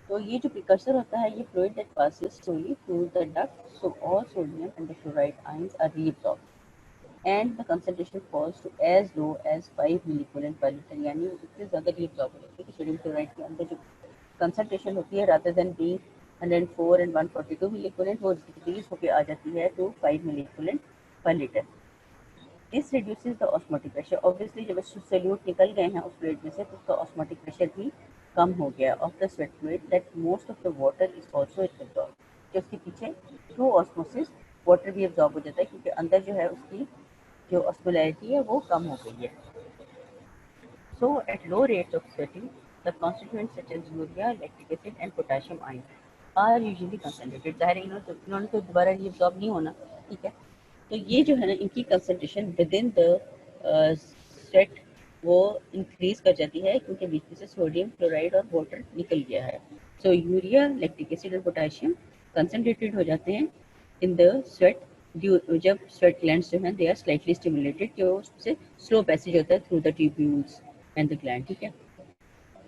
तो ये जो precursor होता है ये fluid that passes slowly through the duct, so all sodium and the chloride ions are reabsorbed and the concentration falls to as low as 5 मिलीकोलन पर लीटर, यानी इससे ज़्यादा reabsorb हो जाती है कि सोडियम क्लोराइड के अंदर जो कंसंट्रेशन होती है rather than being 104 and 142 milliequivalent वो डिक्रीज होकर आ जाती है to 5 milliequivalent per litre. This reduces the osmotic pressure, obviously जब सोल्यूट निकल गए हैं उस फ्लूइड में से तो उसका ऑस्मोटिक प्रेशर भी कम हो गया of the sweat fluid that most of the water is also absorb, कि उसके पीछे थ्रू ऑस्मोसिस वाटर भी एब्जॉर्ब हो जाता है क्योंकि अंदर जो है उसकी जो ऑस्मोलैरिटी है वो कम हो गई है। So at low rates of sweating, the constituents such as urea, lactic acid and potassium ions are usually concentrated. ज़ाहिर है इन्होंने तो दोबारा reabsorb नहीं होना, ठीक है। तो ये जो है ना इनकी concentration with in the sweat वो इंक्रीज कर जाती है क्योंकि बीच में से सोडियम क्लोराइड और वाटर निकल गया है। सो यूरिया, लैक्टिक एसिड और पोटेशियम कंसंट्रेटेड हो जाते हैं इन द स्वेट जब स्वेट ग्लैंड्स जो हैं दे आर स्लाइटली स्टिमुलेटेड, जो उससे स्लो पैसेज होता है through the tubules and the gland. ठीक है,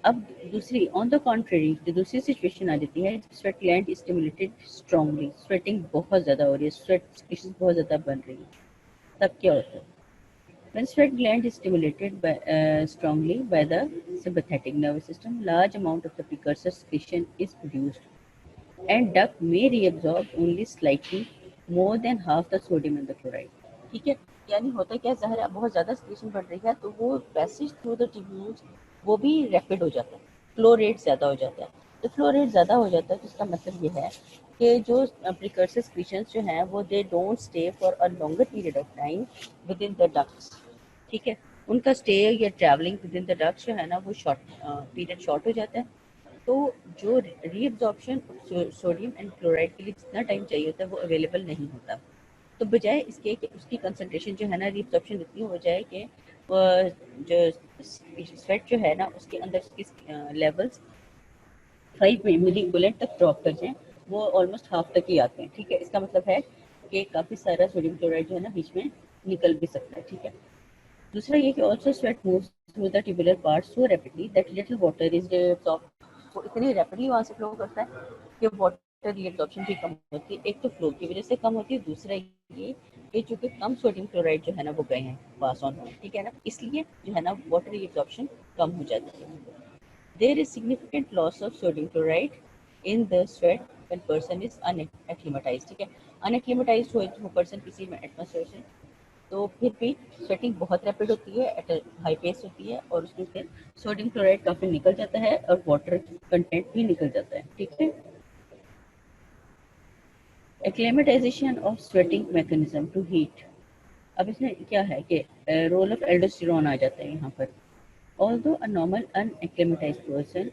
अब दूसरी ऑन द कॉन्ट्रेरी जो दूसरी सिचुएशन आ जाती है, sweat gland stimulated strongly, sweating बहुत ज़्यादा हो रही है, स्वेट स्पीशीज बहुत ज़्यादा बन रही है, तब क्या होता है? When sweat gland is stimulated strongly by the sympathetic nervous system, large amount of the precursor secretion is produced, and duct may reabsorb only slightly more than half the sodium and the chloride. ठीक है, यानी होता क्या, ज़ाहिर है बहुत ज़्यादा secretion बढ़ रही है तो वो पैसेज थ्रू द ट्यूब्यूल्स वो भी रैपिड हो जाता है, फ्लो रेट ज़्यादा हो जाता है। तो फ्लो रेट ज़्यादा हो जाता है तो इसका मतलब ये है कि जो प्रिकर्सर secretions जो हैं वो they don't stay for a longer period of time with in the ducts. ठीक है, उनका स्टे या travelling with in the ducts जो है ना वो पीरियड शॉर्ट हो जाता है। तो जो रीअब्जॉर्प्शन सोडियम एंड क्लोराइड के लिए जितना टाइम चाहिए होता है वो अवेलेबल नहीं होता। तो बजाय इसके कि उसकी कंसंट्रेशन जो है ना रीअब्जॉर्प्शन इतनी हो जाए कि जो स्वेट जो है ना उसके अंदर उसकी लेवल्स 5 मिली इक्विवेलेंट तक ड्रॉप कर जाएं, वो ऑलमोस्ट हाफ तक ही आते हैं। ठीक है, इसका मतलब है कि काफ़ी सारा सोडियम क्लोराइड जो है ना बीच में निकल भी सकता है। ठीक है, दूसरा ये कि also sweat moves through the tubular parts so rapidly that little water is reabsorbed। वो इतनी रैपिडली वहाँ से फ्लो करता है कि वाटर रिएब्जॉर्प्शन भी कम होती है। एक तो फ्लो की वजह से कम होती है, दूसरा ये कि चूंकि कम सोडियम क्लोराइड जो है ना वो गए हैं पास ऑन हो, ठीक है ना, इसलिए जो है ना वाटर रिएब्जॉर्प्शन कम हो जाती है। There is significant loss of sodium chloride in the sweat when person is unacclimatized. ठीक है, अनएक्लिमेटाइज्ड हो पर्सन किसी एटमॉस्फेयर से तो फिर भी स्वेटिंग बहुत रैपिड होती है, एट हाई पेस होती है और उसमें फिर सोडियम क्लोराइड काफ़ी निकल जाता है और वाटर कंटेंट भी निकल जाता है। ठीक है, acclimatization of sweating mechanism to heat. अब इसमें क्या है कि रोल ऑफ एल्डोस्टेरोन आ जाता है यहाँ पर। Although a normal unacclimatized person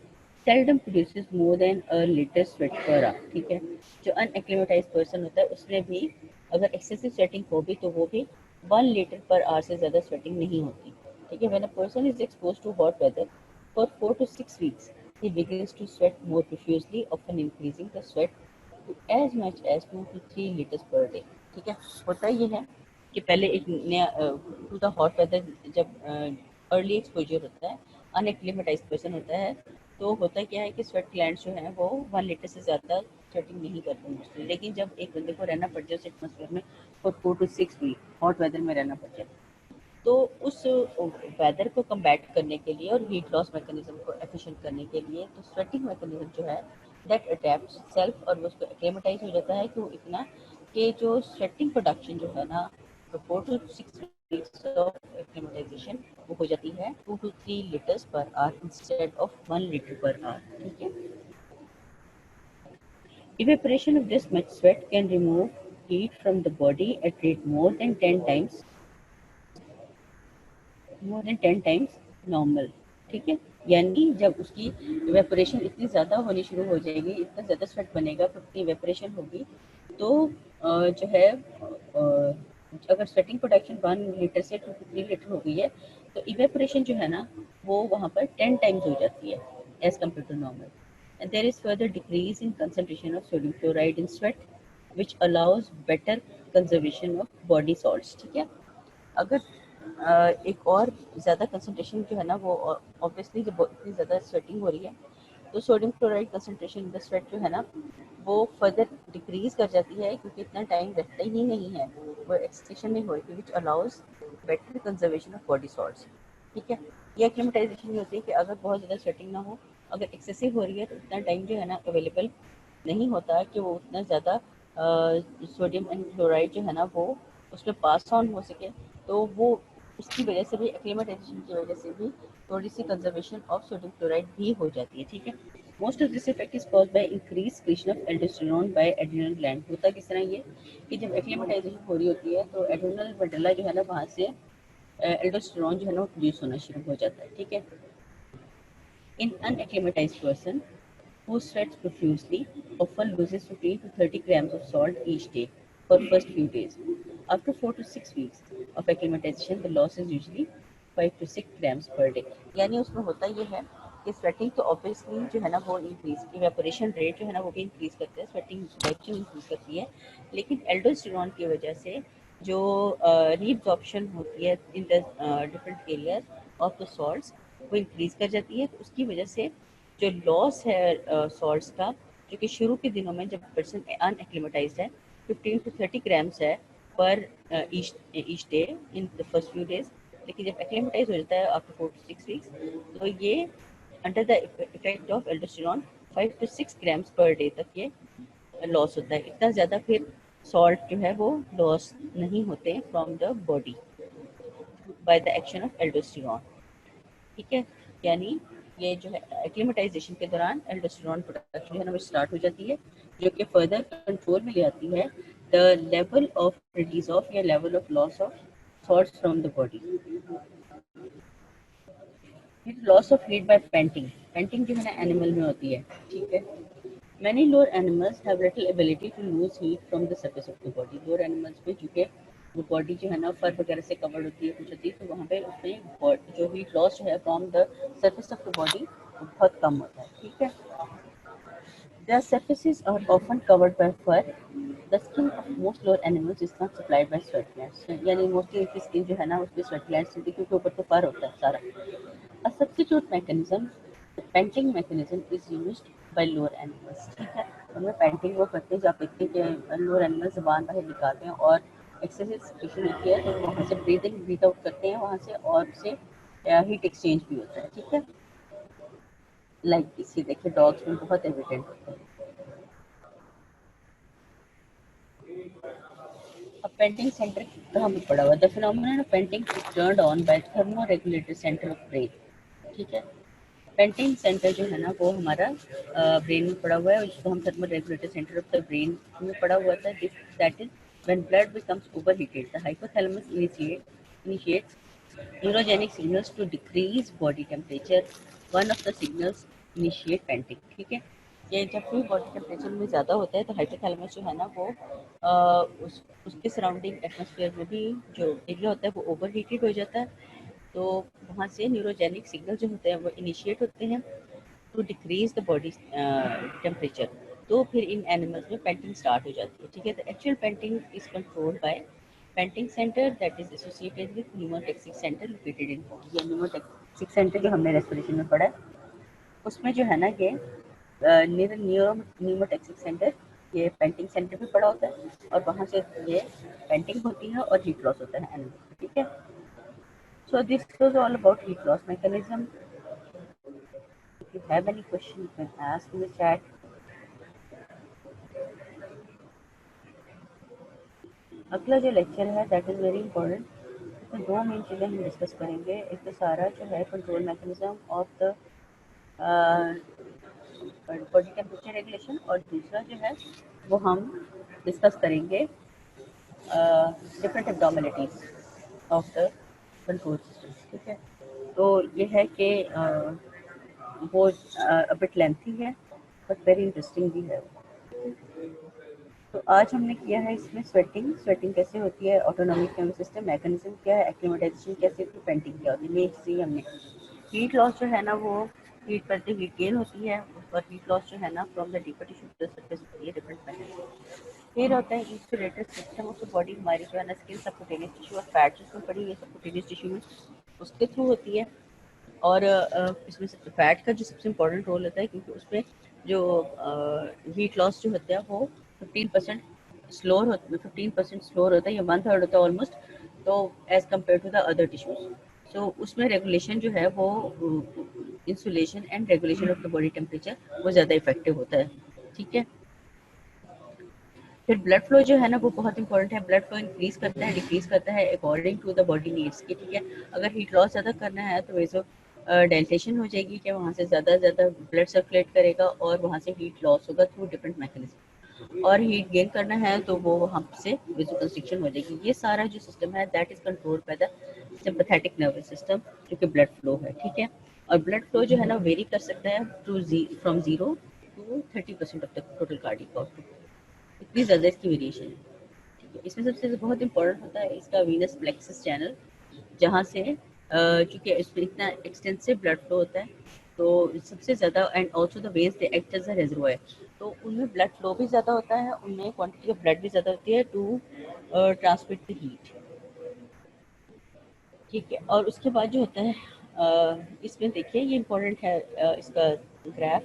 seldom produces more than a liter sweat per hour। ठीक है, जो unacclimatized person होता है उसमें भी अगर एक्सेसिव स्वेटिंग हो भी तो वो भी 1 लीटर पर आवर से ज़्यादा स्वेटिंग नहीं होती। ठीक है, when a person is exposed to hot weather for 4 to 6 weeks, he begins to sweat more profusely, often increasing the sweat to as much as 2 to 3 liters per day। ठीक है, होता ये है कि पहले एक नया टू द हॉट वेदर जब अर्ली एक्सपोजर होता है, अनएक्लिमेटाइज पर्सन होता है, तो होता क्या है कि स्वेट ग्लैंड्स जो हैं वो 1 लीटर से ज़्यादा स्वेटिंग नहीं करते मोस्टली। लेकिन जब एक बंदे को रहना पड़ जाए उस एटमोसफेयर में for 4 to 6 week, hot weather में रहना पड़ जाए, तो उस वेदर को कम्बैट करने के लिए और हीट लॉस मैकेनिज्म को एफिशिएंट करने के लिए तो स्वेटिंग मैकेनिज्म जो है दैट अडेप्ट सेल्फ और वो उसको एक्लेमेटाइज हो जाता है कि वो इतना कि जो स्वेटिंग प्रोडक्शन जो है ना 4 to 6 weeks ऑफ एक्लेमेटाइजेशन वो हो जाती है 2 to 3 liters per hour instead of 1 litre पर आवर। ठीक है, evaporation of this much sweat can remove heat from the body at rate more than 10 times normal. ठीक है, यानी जब उसकी इवेपोरेशन इतनी ज़्यादा होनी शुरू हो जाएगी, इतना ज़्यादा स्वेट बनेगा, फिर इतनी इवेपोरेशन होगी तो जो है अगर स्वेटिंग प्रोडक्शन 1 लीटर से 2 to 3 लीटर हो गई है तो इवेपोरेशन जो है ना वो वहाँ पर 10 टाइम्स हो जाती है as compare to normal. And there is further decrease in concentration of sodium chloride in sweat which allows better conservation of body salts. ठीक है, अगर एक और ज़्यादा कंसंट्रेशन जो है ना वो ऑब्वियसली जब इतनी ज़्यादा स्वेटिंग हो रही है तो sodium chloride concentration in the sweat जो है ना वो फर्दर डिक्रीज कर जाती है क्योंकि इतना टाइम रहता ही नहीं है, वो एक्सटेंशन नहीं होगी विच allows better conservation of body salts. ठीक है, ये एक्लिमेटाइजेशन ये होती है कि अगर बहुत ज़्यादा स्वेटिंग ना हो, अगर एक्सेसिव हो रही है तो इतना टाइम जो है ना अवेलेबल नहीं होता कि वो उतना ज़्यादा सोडियम एंड क्लोराइड जो है ना वो उसमें पास ऑन हो सके, तो वो उसकी वजह से भी एक्लिमेटाइजेशन की वजह से भी थोड़ी सी कंजर्वेशन ऑफ सोडियम क्लोराइड भी हो जाती है। ठीक है, most of this effect is caused by increase secretion of aldosterone by adrenal gland. होता किस तरह ये कि जब एक्लिमेटाइजेशन हो रही होती है तो एड्रिनल मेडुला जो है ना वहाँ से एल्डोस्टेरोन जो है ना वो प्रोड्यूस होना शुरू हो जाता है। ठीक है, इन अनएक्लिमेटाइज्ड person who sweats profusely often loses 15 to 30 grams of salt each day। for first few days. After 4 to 6 weeks of acclimatization, the loss is usually 5 to 6 grams per day. यानी उसमें होता ये है कि स्वेटिंग तो ऑब्वियसली जो है ना वो इंक्रीज, इवेपोरेशन रेट जो है ना वो भी इंक्रीज करते हैं, स्वेटिंग वैक्यूम इंक्रीज करती है, लेकिन एल्डोस्टेरोन की वजह से जो रीअब्जॉर्प्शन होती है in the different areas of the salts वो इंक्रीज कर जाती है। तो उसकी वजह से जो लॉस है सॉल्ट्स का, जो कि शुरू के दिनों में जब पर्सन अनएक्लिमेटाइज्ड है 15 to 30 ग्राम्स है पर each day in the first few days, लेकिन जब एक्लिमेटाइज हो जाता है आफ्टर 4 to 6 वीक्स तो ये under the effect of aldosterone 5 to 6 grams per day तक ये लॉस होता है। इतना ज़्यादा फिर सॉल्ट जो है वो लॉस नहीं होते हैं from the body by the action of aldosterone. ठीक है, यानी ये जो है एक्लिमेटाइजेशन के दौरान एल्डोस्टेरोन प्रोडक्शन जो है ना वो स्टार्ट हो जाती है, जो कि फर्दर कंट्रोल में ले आती है the level of release of या level of loss of salts from the body. Loss of heat by panting, panting जो है ना एनिमल में होती है। ठीक है, Many lower animals have little ability to lose heat from the surface of the body. Lower animals में चूँकि वो बॉडी जो है ना फर वगैरह से कवर्ड होती है, कुछ होती है, तो वहाँ पे उसमें जो हीट लॉस जो है from the surface of the body वो बहुत कम होता है। ठीक है, their surfaces are often covered by fur. The skin of most lower animals is not supplied by sweat glands. यानी मोस्टली इनकी स्किन जो है ना उसमें स्वेट ग्लैंड्स होती है, क्योंकि ऊपर तो फर होता है सारा। A substitute mechanism, the panting mechanism is used by lower animals. ठीक है, उनमें पैंटिंग वो करते हैं जब देखते हैं कि लोअर एनिमल ज़बान बाहर निकालते हैं और एक्सेसिव सिचुएशन होती है तो वहाँ से ब्रीदिंग ब्रीथ आउट करते हैं वहाँ से, और उससे हीट एक्सचेंज भी होता है। ठीक है, लाइक इसी देखिए डॉग्स में बहुत एविडेंट होता है। अब पेंटिंग सेंटर कहाँ पे पड़ा हुआ है? The phenomenon of panting is turned on by thermoregulator centre of brain. ठीक है, पेंटिंग सेंटर जो है ना वो हमारा ब्रेन में पड़ा हुआ है, जिसको हम thermal regulator centre of the brain में पड़ा हुआ था। That is when blood becomes overheated the hypothalamus initiates neurogenic signals to decrease body temperature. One of the signals initiate panting. ठीक है, ये जब भी बॉडी टेम्परेचर में ज़्यादा होता है तो हाइपोथैलेमस जो है ना वो उसके सराउंडिंग एटमॉस्फेयर में भी जो एरिया होता है वो ओवरहीटेड हो जाता है, तो वहाँ से न्यूरोजेनिक सिग्नल जो होते हैं वो इनिशिएट होते हैं to decrease the body temperature. तो फिर इन एनिमल्स में पेंटिंग स्टार्ट हो जाती है। ठीक है, the actual panting is controlled by panting centre that is associated with pneumotaxic centre located in body. ये न्यूमोटैक्सिक सेंटर जो हमने रेस्पिरेशन में पढ़ा है उसमें जो है ना ये न्यूमोटैक्सिक सेंटर ये पेंटिंग सेंटर में पड़ा होता है, और वहाँ से ये पेंटिंग होती है और हीट लॉस होता है एनिमल। ठीक है, so this was all about heat loss mechanism. If you have any question, you can ask in the chat. अगला जो लेक्चर है दैट इज़ वेरी इंपॉर्टेंट, इसमें दो मेन चीज़ें हम डिस्कस करेंगे। एक तो सारा जो है control mechanism of the body temperature regulation, और दूसरा जो है वो हम डिस्कस करेंगे different abnormalities of the control system. ठीक है, तो ये है कि वो बिट लेंथी है बट वेरी इंटरेस्टिंग भी है। तो आज हमने किया है इसमें स्वेटिंग कैसे होती है, ऑटोनॉमिक नर्वस सिस्टम मैकेनिज्म क्या है, एक्लिमेटाइजेशन कैसे होती है, पेंटिंग क्या होती है, मेन चीज़ हमने। हीट लॉस जो है ना वो हीट करते हीट गेन होती है, और हीट लॉस जो है ना from the deeper tissue to the surface होती है डिफरेंट मैकेनिज्म। फिर होता है insulated system of the body, हमारी जो है ना स्किन सबक्यूटेनियस टिश्यू और फैट जिसमें पड़ी है सबक्यूटेनियस टिश्यू में उसके थ्रू होती है। और इसमें फैट का जो सबसे इम्पोर्टेंट रोल होता है, क्योंकि उसमें जो हीट लॉस जो होता है वो 15% स्लोर होता है, 15% स्लोर होता है या 1/3 होता है ऑलमोस्ट, तो as compare to the other tissues. So उसमें रेगुलेशन जो है वो insulation and regulation of the body temperature वो ज़्यादा इफेक्टिव होता है। ठीक है, फिर ब्लड फ्लो जो है ना वो बहुत इंपॉर्टेंट है। ब्लड फ्लो इंक्रीज करता है डिक्रीज करता है according to the body needs की। ठीक है, अगर हीट लॉस ज़्यादा करना है तो वैसे डाइलेशन हो जाएगी कि वहाँ से ज़्यादा ब्लड सर्कुलेट करेगा और वहाँ से हीट लॉस होगा थ्रू डिफरेंट मैकेनिज्म। और हीट गेन करना है तो वो हमसे वेसोकंस्ट्रिक्शन हो जाएगी। ये सारा जो सिस्टम है that is control by the sympathetic nervous system, जो कि ब्लड फ्लो है। ठीक है, और ब्लड फ्लो जो है ना वेरी कर सकता है from 0 to 30% of the total cardiac output, इतनी ज़्यादा इसकी वेरिएशन है। इसमें सबसे बहुत इंपॉर्टेंट होता है इसका वीनस प्लेक्सस चैनल, जहाँ से चूँकि इसमें इतना एक्सटेंसिव ब्लड फ्लो होता है, तो सबसे ज़्यादा and also the veins they act as a reservoir, तो उनमें ब्लड फ्लो भी ज़्यादा होता है, उनमें क्वांटिटी ऑफ ब्लड भी ज़्यादा होती है टू ट्रांसमिट द हीट। ठीक है, और उसके बाद जो होता है इसमें देखिए ये इम्पोर्टेंट है इसका ग्राफ,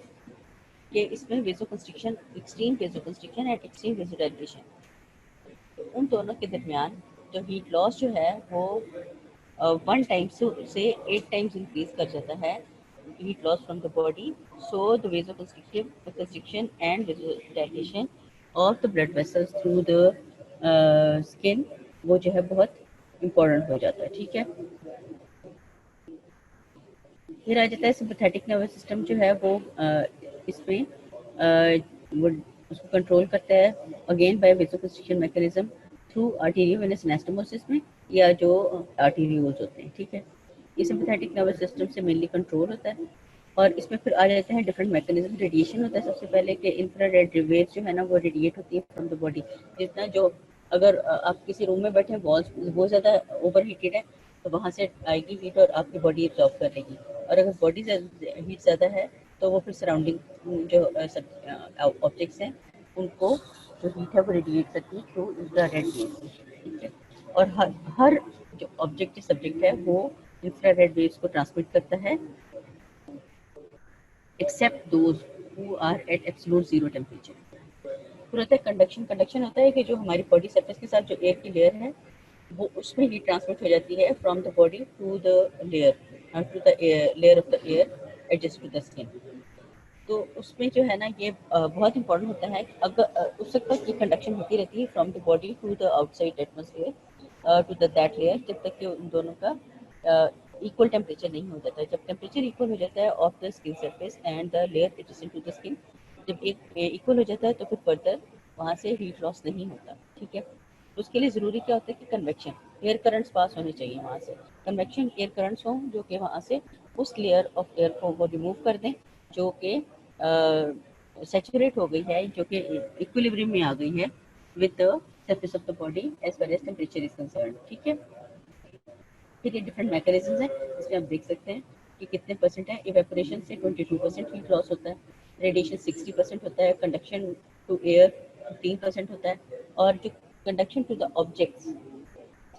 कि इसमें vasoconstriction, extreme vasoconstriction and extreme vasodilation, तो उन दोनों के दरमियान जो हीट लॉस जो है वो 1 टाइम से 8 टाइम्स इंक्रीज कर जाता है, heat loss from the body, so the vasoconstriction and vasodilation of the blood vessels through the skin वो जो है बहुत इम्पोर्टेंट हो जाता है। ठीक है, फिर आ जाता है सिंपैथेटिक नर्वस सिस्टम जो है वो इसमें वो उसको कंट्रोल करता है again by vasoconstriction mechanism through arteriovenous anastomosis में, या जो आर्टेरियोल्स होते हैं। ठीक है, ये सिंपैथेटिक नर्वस सिस्टम से मेनली कंट्रोल होता है, और इसमें फिर आ जाते हैं डिफरेंट मैकेनिज्म। रेडिएशन होता है सबसे पहले कि इंफ्रारेड वेव्स जो है ना वो रेडिएट होती है फ्रॉम द बॉडी, जितना जो अगर आप किसी रूम में बैठे हैं, वॉल्स बहुत ज़्यादा ओवर हीटेड है, तो वहाँ से आएगी हीट और आपकी बॉडी एब्जॉर्ब कर लेगी, और अगर बॉडी हीट ज़्यादा है तो वो फिर सराउंडिंग जो ऑब्जेक्ट्स हैं उनको जो हीट है वो रेडिएट करती है थ्रू इंफ्रारेड वेव्स। ठीक है, और हर जो ऑब्जेक्ट सब्जेक्ट है वो इंफ्रारेड वेव्स को ट्रांसमिट करता है, except those who are at absolute zero temperature. फिर होता है कंडक्शन। कंडक्शन होता है कि जो हमारी बॉडी सरफेस के साथ जो एयर की लेयर है वो उसमें हीट ट्रांसमिट हो जाती है from the body to the layer, to the layer of the air adjust to the skin. तो उसमें जो है ना ये बहुत इंपॉर्टेंट होता है, अगर उस वक्त तक ये कंडक्शन होती रहती है from the body to the outside atmosphere to the that layer, जब तक कि उन दोनों का इक्वल टेम्परेचर नहीं हो जाता। जब टेम्परेचर इक्वल हो जाता है of the skin surface and the layer adjacent to the skin, जब एक इक्वल हो जाता है तो फिर फर्दर वहाँ से हीट लॉस नहीं होता। ठीक है, तो उसके लिए ज़रूरी क्या होता है कि कन्वेक्शन एयर करंट्स पास होने चाहिए वहाँ से, कन्वेक्शन एयर करंट्स हों जो कि वहाँ से उस लेयर ऑफ एयर को वो रिमूव कर दें जो कि सैचुरेट हो गई है, जो कि इक्विलिब्रियम में आ गई है with the surface of the body as far as temperature is concern. ठीक है, फिर ये डिफरेंट मैकेनिज्म है, इसमें आप देख सकते हैं कि कितने परसेंट है। इवेपोरेशन से 22% हीट लॉस होता है, रेडिएशन 60% होता है, कंडक्शन टू एयर 15% होता है, और जो कंडक्शन टू द ऑब्जेक्ट्स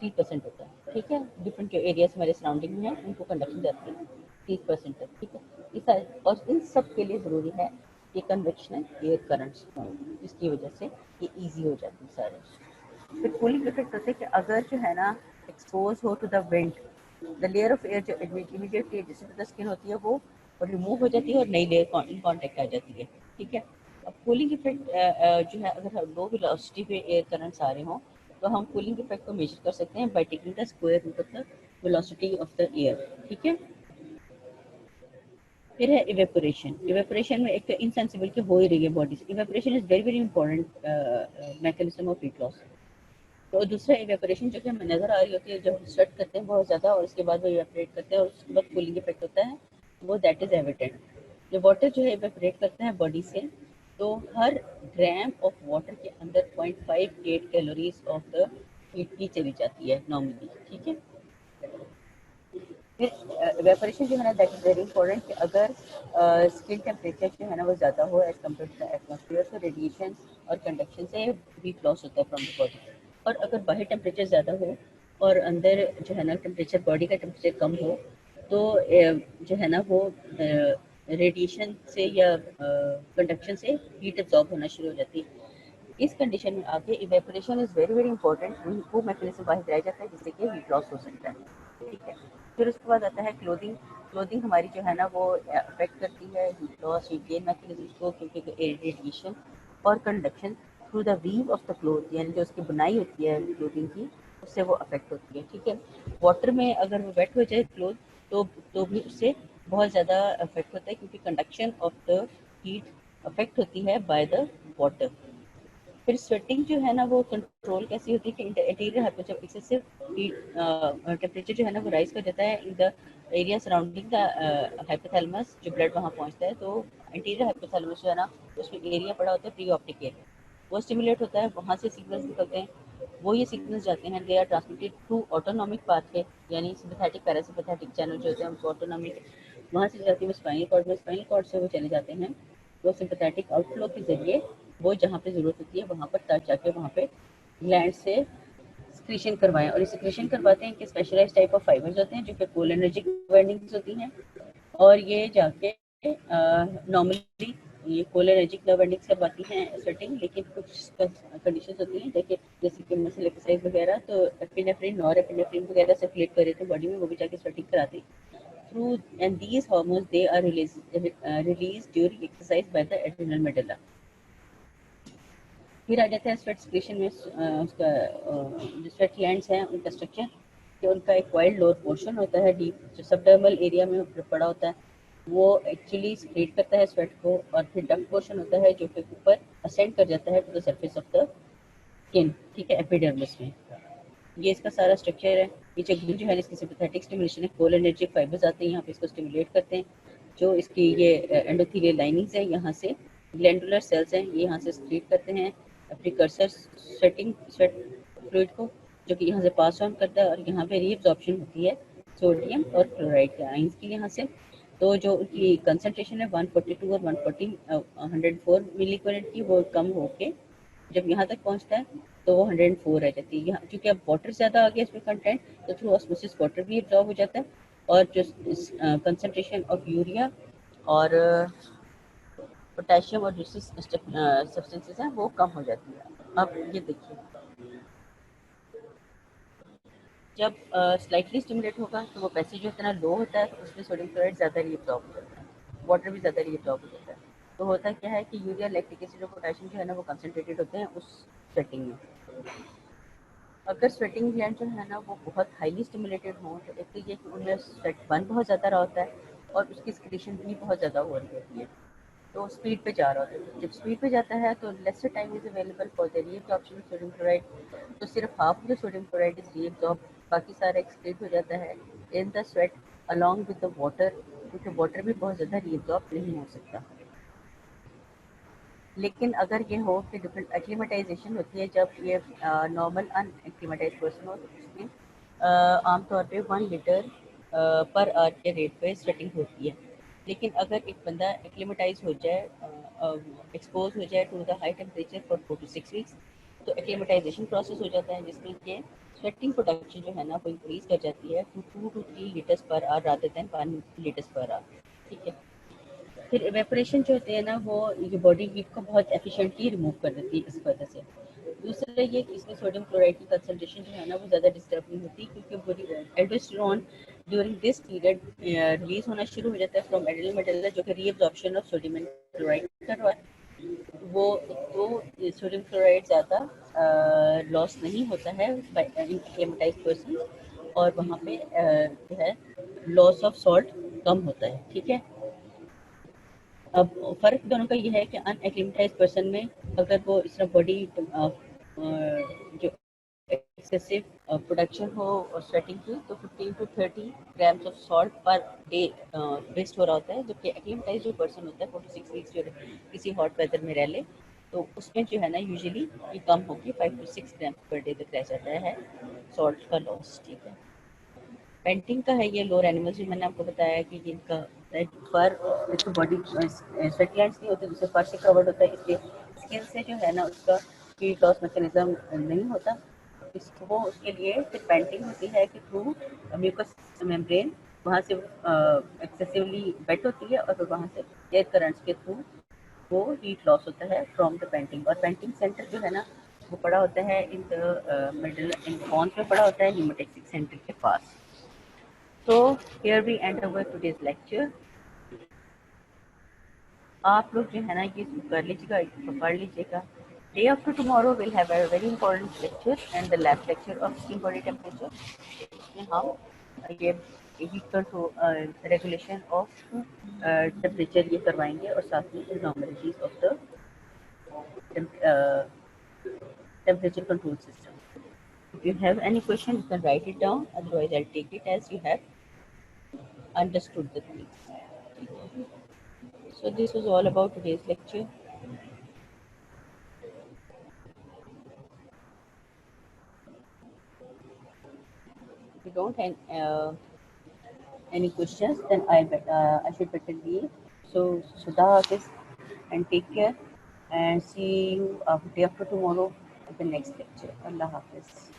3% होता है। ठीक है, डिफरेंट जो एरियाज हमारे सराउंडिंग में है उनको कंडक्शन जाती है 30% तक। ठीक है, इस और इन सब के लिए ज़रूरी है कि कन्वेक्शनल एयर करंट्स हों, जिसकी वजह से ये ईजी हो जाती है सारे। फिर कूलिंग इफेक्ट होते हैं कि अगर जो है ना एक्सपोज हो to the wind, the layer of air जो immediately adjacent to the skin होती है वो रिमूव हो जाती है और नई लेयर इन कॉन्टेक्ट आ जाती है। ठीक है, अब कूलिंग इफेक्ट जो है, अगर लो वेलोसिटी पे एयर करंट्स आ रहे हों तो हम कूलिंग इफेक्ट को मेजर कर सकते हैं by taking the square root of the velocity of the air. ठीक है, फिर है इवेपोरेशन। इवेपोरेशन में एक तो इनसेंसिबल की हो ही रही है बॉडी से, evaporation is very very important mechanism of heat loss. तो दूसरा इवेपोरेशन जो कि हमें नज़र आ रही होती है जब हम स्वेट करते हैं बहुत ज़्यादा और उसके बाद वो इवेपोरेट करते हैं और उसके बाद कूलिंग इफेक्ट होता है, वो दैट इज़ एविडेंट। जब वाटर जो है इवेपोरेट करते हैं बॉडी से, तो हर ग्राम ऑफ वाटर के अंदर 0.58 कैलोरीज ऑफ द हीट की चली जाती है नॉर्मली। ठीक है, फिर इवेपोरेशन जो है ना दैट इज़ वेरी इंपॉर्टेंट कि अगर स्किन टेम्परेचर जो है ना वो ज़्यादा हो as compare to the atmosphere, तो रेडिएशन और कंडक्शन से हीट लॉस होता है फ्रॉम द बॉडी। और अगर बाहर टेम्परेचर ज़्यादा हो और अंदर जो है ना टेम्परेचर बॉडी का टेम्परेचर कम हो, तो जो है ना वो रेडिएशन से या कंडक्शन से हीट एब्जॉर्ब होना शुरू हो जाती है। इस कंडीशन में आके evaporation is very very important, वो मैकेनिज्म बाहर कराया जाता है जिससे कि हीट लॉस हो सकता है। ठीक है, फिर उसके बाद आता है क्लोथिंग। क्लोथिंग हमारी जो है ना वो अफेक्ट करती है heat loss heat gain mechanism को, क्योंकि रेडिएशन और conduction through the weave of the cloth, यानी जो उसकी बुनाई होती है क्लोथिंग की, उससे वो अफेक्ट होती है। ठीक है, वाटर में अगर वो वेट हो जाए क्लोथ तो भी उससे बहुत ज़्यादा अफेक्ट होता है, क्योंकि conduction of the heat affect होती है बाय द वाटर। फिर स्वेटिंग जो है ना वो कंट्रोल कैसी होती है कि इंटीरियर जब एक्सेसिव टेम्परेचर जो है ना वो राइज कर देता है in the area surrounding the hypothalamus, जो ब्लड वहाँ पहुँचता है, तो इंटीरियर हाइपोथैलेमस जो है ना उसमें एरिया पड़ा होता है प्री ऑप्टिक एरिया, वो स्टिमुलेट होता है, वहाँ से सिग्नल्स निकलते हैं वो ये सिग्नल्स जाते हैं, they are transmitted through autonomic pathway, यानी सिम्पैथेटिक पैरासिम्पैथेटिक चैनल जो होते हैं हमको ऑटोनॉमिक, वहाँ से जाती है स्पाइनल कॉर्ड में, स्पाइनल कॉर्ड से वो चले जाते हैं वो सिम्पैथेटिक आउटफ्लो के जरिए वो जहाँ पे ज़रूरत होती है वहाँ पर तब जाके वहाँ पे ग्लैंड से सिक्रीशन करवाएं, और ये सिक्रीशन करवाते हैं कि स्पेशलाइज्ड टाइप ऑफ फाइबर्स होते हैं जो कि कोलिनर्जिक बाइंडिंग्स होती हैं, और ये जाके नॉर्मली ये कोलिनर्जिक नर्व एंडिंग्स करवाती हैं स्वेटिंग, लेकिन कुछ कंडीशंस होती हैं देखिए, जैसे कि मसल एक्सरसाइज वगैरह, तो एपिनेफ्रिन नॉर एपिनेफ्रिन वगैरह सर्कुलेट करे तो बॉडी में वो भी जाके स्वेटिंग कराती through, and these hormones they are released during exercise by the adrenal medulla. फिर आ जाता है स्वेट सिक्रीशन में उसका जो स्वेट ग्लैंड्स हैं उनका स्ट्रक्चर, कि उनका एक वाइल्ड लोअर पोर्शन होता है डीप जो सबडर्मल एरिया में पड़ा होता है, वो एक्चुअली स्क्रीट करता है स्वेट को, और फिर डक्ट पोर्शन होता है जो कि ऊपर असेंड कर जाता है to the surface of the skin, ठीक है, एपिडर्मिस में। ये इसका सारा स्ट्रक्चर है। नीचे ग्लू जो है इसकी सिम्पैथेटिक स्टिमुलेशन है, कोलिनर्जिक फाइबर्स आते हैं यहाँ पे इसको स्टिमुलेट करते हैं, जो इसकी ये एंडोथेलियल लाइनिंग्स है, यहाँ से ग्लैंडुलर सेल्स हैं, ये यहाँ से स्क्रीट करते हैं प्रिकर्सर स्वेटिंग स्वेट फ्लूइड को, जो कि यहाँ से पास ऑन करता है, और यहाँ पे रीअब्जॉर्प्शन होती है सोडियम और क्लोराइड के आयंस की यहाँ से। तो जो उनकी कंसंट्रेशन है 142 और 104 मिलीक्यूरेंट की, वो कम होके जब यहाँ तक पहुँचता है तो वो 104 रह जाती है। यहाँ क्योंकि अब वाटर ज़्यादा आ गया इसमें कंटेंट, तो थ्रू ऑस्मोसिस वाटर भी एब्जॉर्ब हो जाता है, और जो कंसंट्रेशन ऑफ यूरिया और पोटेशियम और दूसरी सब्सटेंसेस हैं वो कम हो जाती है। अब ये देखिए, जब स्लाइटली स्टिमुलेट होगा तो वो पैसेज जो इतना लो होता है तो उसमें सोडियम क्लोराइड ज़्यादा रीअब्जॉर्ब हो जाता है, वाटर भी ज़्यादा रीअब्जॉर्ब हो जाता है। तो होता क्या है कि यूरिया, लैक्टिक एसिड और पोटेशियम जो है ना वो कंसनट्रेटेड होते हैं उस सेटिंग में। अगर स्वेटिंग ग्लैंड जो है ना वो बहुत हाईली स्टिमुलेटेड हो, तो एक तो ये कि उनमें स्वेट बर्न बहुत ज़्यादा रहा होता है, और उसकी सिक्रीशन भी बहुत ज़्यादा हो रही होती है, तो स्पीड पे जा रहा होता है। जब स्पीड पे जाता है तो lesser time is available for the reabsorption of sodium chloride, तो सिर्फ half of the sodium chloride is reabsorb, बाकी सारा एक्सक्रीट हो जाता है in the sweat along with the water, क्योंकि वाटर भी बहुत ज़्यादा रीअब्जॉर्ब नहीं हो सकता। लेकिन अगर ये हो कि डिफरेंट एक्लीमेटाइजेशन होती है, जब ये नॉर्मल अनएक्लीमेटाइज पर्सन हो तो उसमें आमतौर पे 1 लीटर पर आवर के रेट पे स्वेटिंग होती है। लेकिन अगर एक बंदा एक्लीमेटाइज हो जाए, एक्सपोज हो जाए to the high temperature for 4 to 6 weeks, तो एक्लीमेटाइजेशन प्रोसेस हो जाता है जिसमें कि स्वेटिंग प्रोडक्शन जो है ना वो इंक्रीज कर जाती है to 2 to 3 litres per hour rather than 1 litres per hour, ठीक है। फिर इवेपोरेशन जो होती है ना वो ये बॉडी हीट को बहुत एफिशिएंटली रिमूव कर देती है इस वजह से। दूसरा ये कि इसमें सोडियम क्लोराइड की कंसंट्रेशन जो है ना वो ज़्यादा डिस्टर्ब नहीं होती, क्योंकि body aldosterone during this period release होना शुरू हो जाता है फ्रॉम एड्रेनल मेडुला, जो कि reabsorption of sodium and chloride कर रहा है। वो तो सोडियम क्लोराइड ज़्यादा लॉस नहीं होता है इन एक्लेमेटाइज्ड पर्सन, और वहाँ पे जो है लॉस ऑफ सॉल्ट कम होता है, ठीक है। अब फ़र्क दोनों का ये है कि अनएक्लिमेटाइज पर्सन में अगर वो इस तरह बॉडी जो एक्सेसिव प्रोडक्शन हो और स्वेटिंग की, तो 15 to 30 grams of salt per day waste हो रहा होता है, जबकि एक्लिमेटाइज जो पर्सन होता है 4 to 6 वीक्स जो किसी हॉट वेदर में रह ले, तो उसमें जो है ना यूजुअली ये कम होगी 5 to 6 ग्राम पर डे तक रह जाता है सॉल्ट का लॉस, ठीक है। पेंटिंग का है ये लोअर एनिमल्स, जो मैंने आपको बताया कि जिनका फर इसको बॉडी स्वेट ग्लैंड्स नहीं होते, जिससे फर से कवर्ड होता है, इसलिए स्किन से जो है ना उसका हीट लॉस मैकेनिज्म नहीं होता। इसको वो उसके लिए फिर पेंटिंग होती है कि थ्रू म्यूकस मेम्ब्रेन वहाँ से एक्सेसिवली वेट होती है, और फिर वहाँ से एयर करंट्स के थ्रू वो हीट लॉस होता है फ्रॉम द पेंटिंग। और पेंटिंग सेंटर जो है ना वो पड़ा होता है in the middle in ponds में पड़ा होता है न्यूमेटेक्सिक सेंटर के पास। So here we end our today's lecture. आप लोग जो है ना ये कर लीजिएगा, पढ़ लीजिएगा। Day after tomorrow we'll have a very important lecture and the lab lecture of skin body temperature. इसमें हम ये heat control regulation of temperature ये करवाएंगे, और साथ में abnormalities of the temperature control system. If you have any question, you can write it down. Otherwise, I'll take it as you have understood the things. So this was all about today's lecture. If you don't have any questions, then I should better leave. So Sudha Hafiz, and take care, and see you day after tomorrow at the next lecture. Allah Hafiz.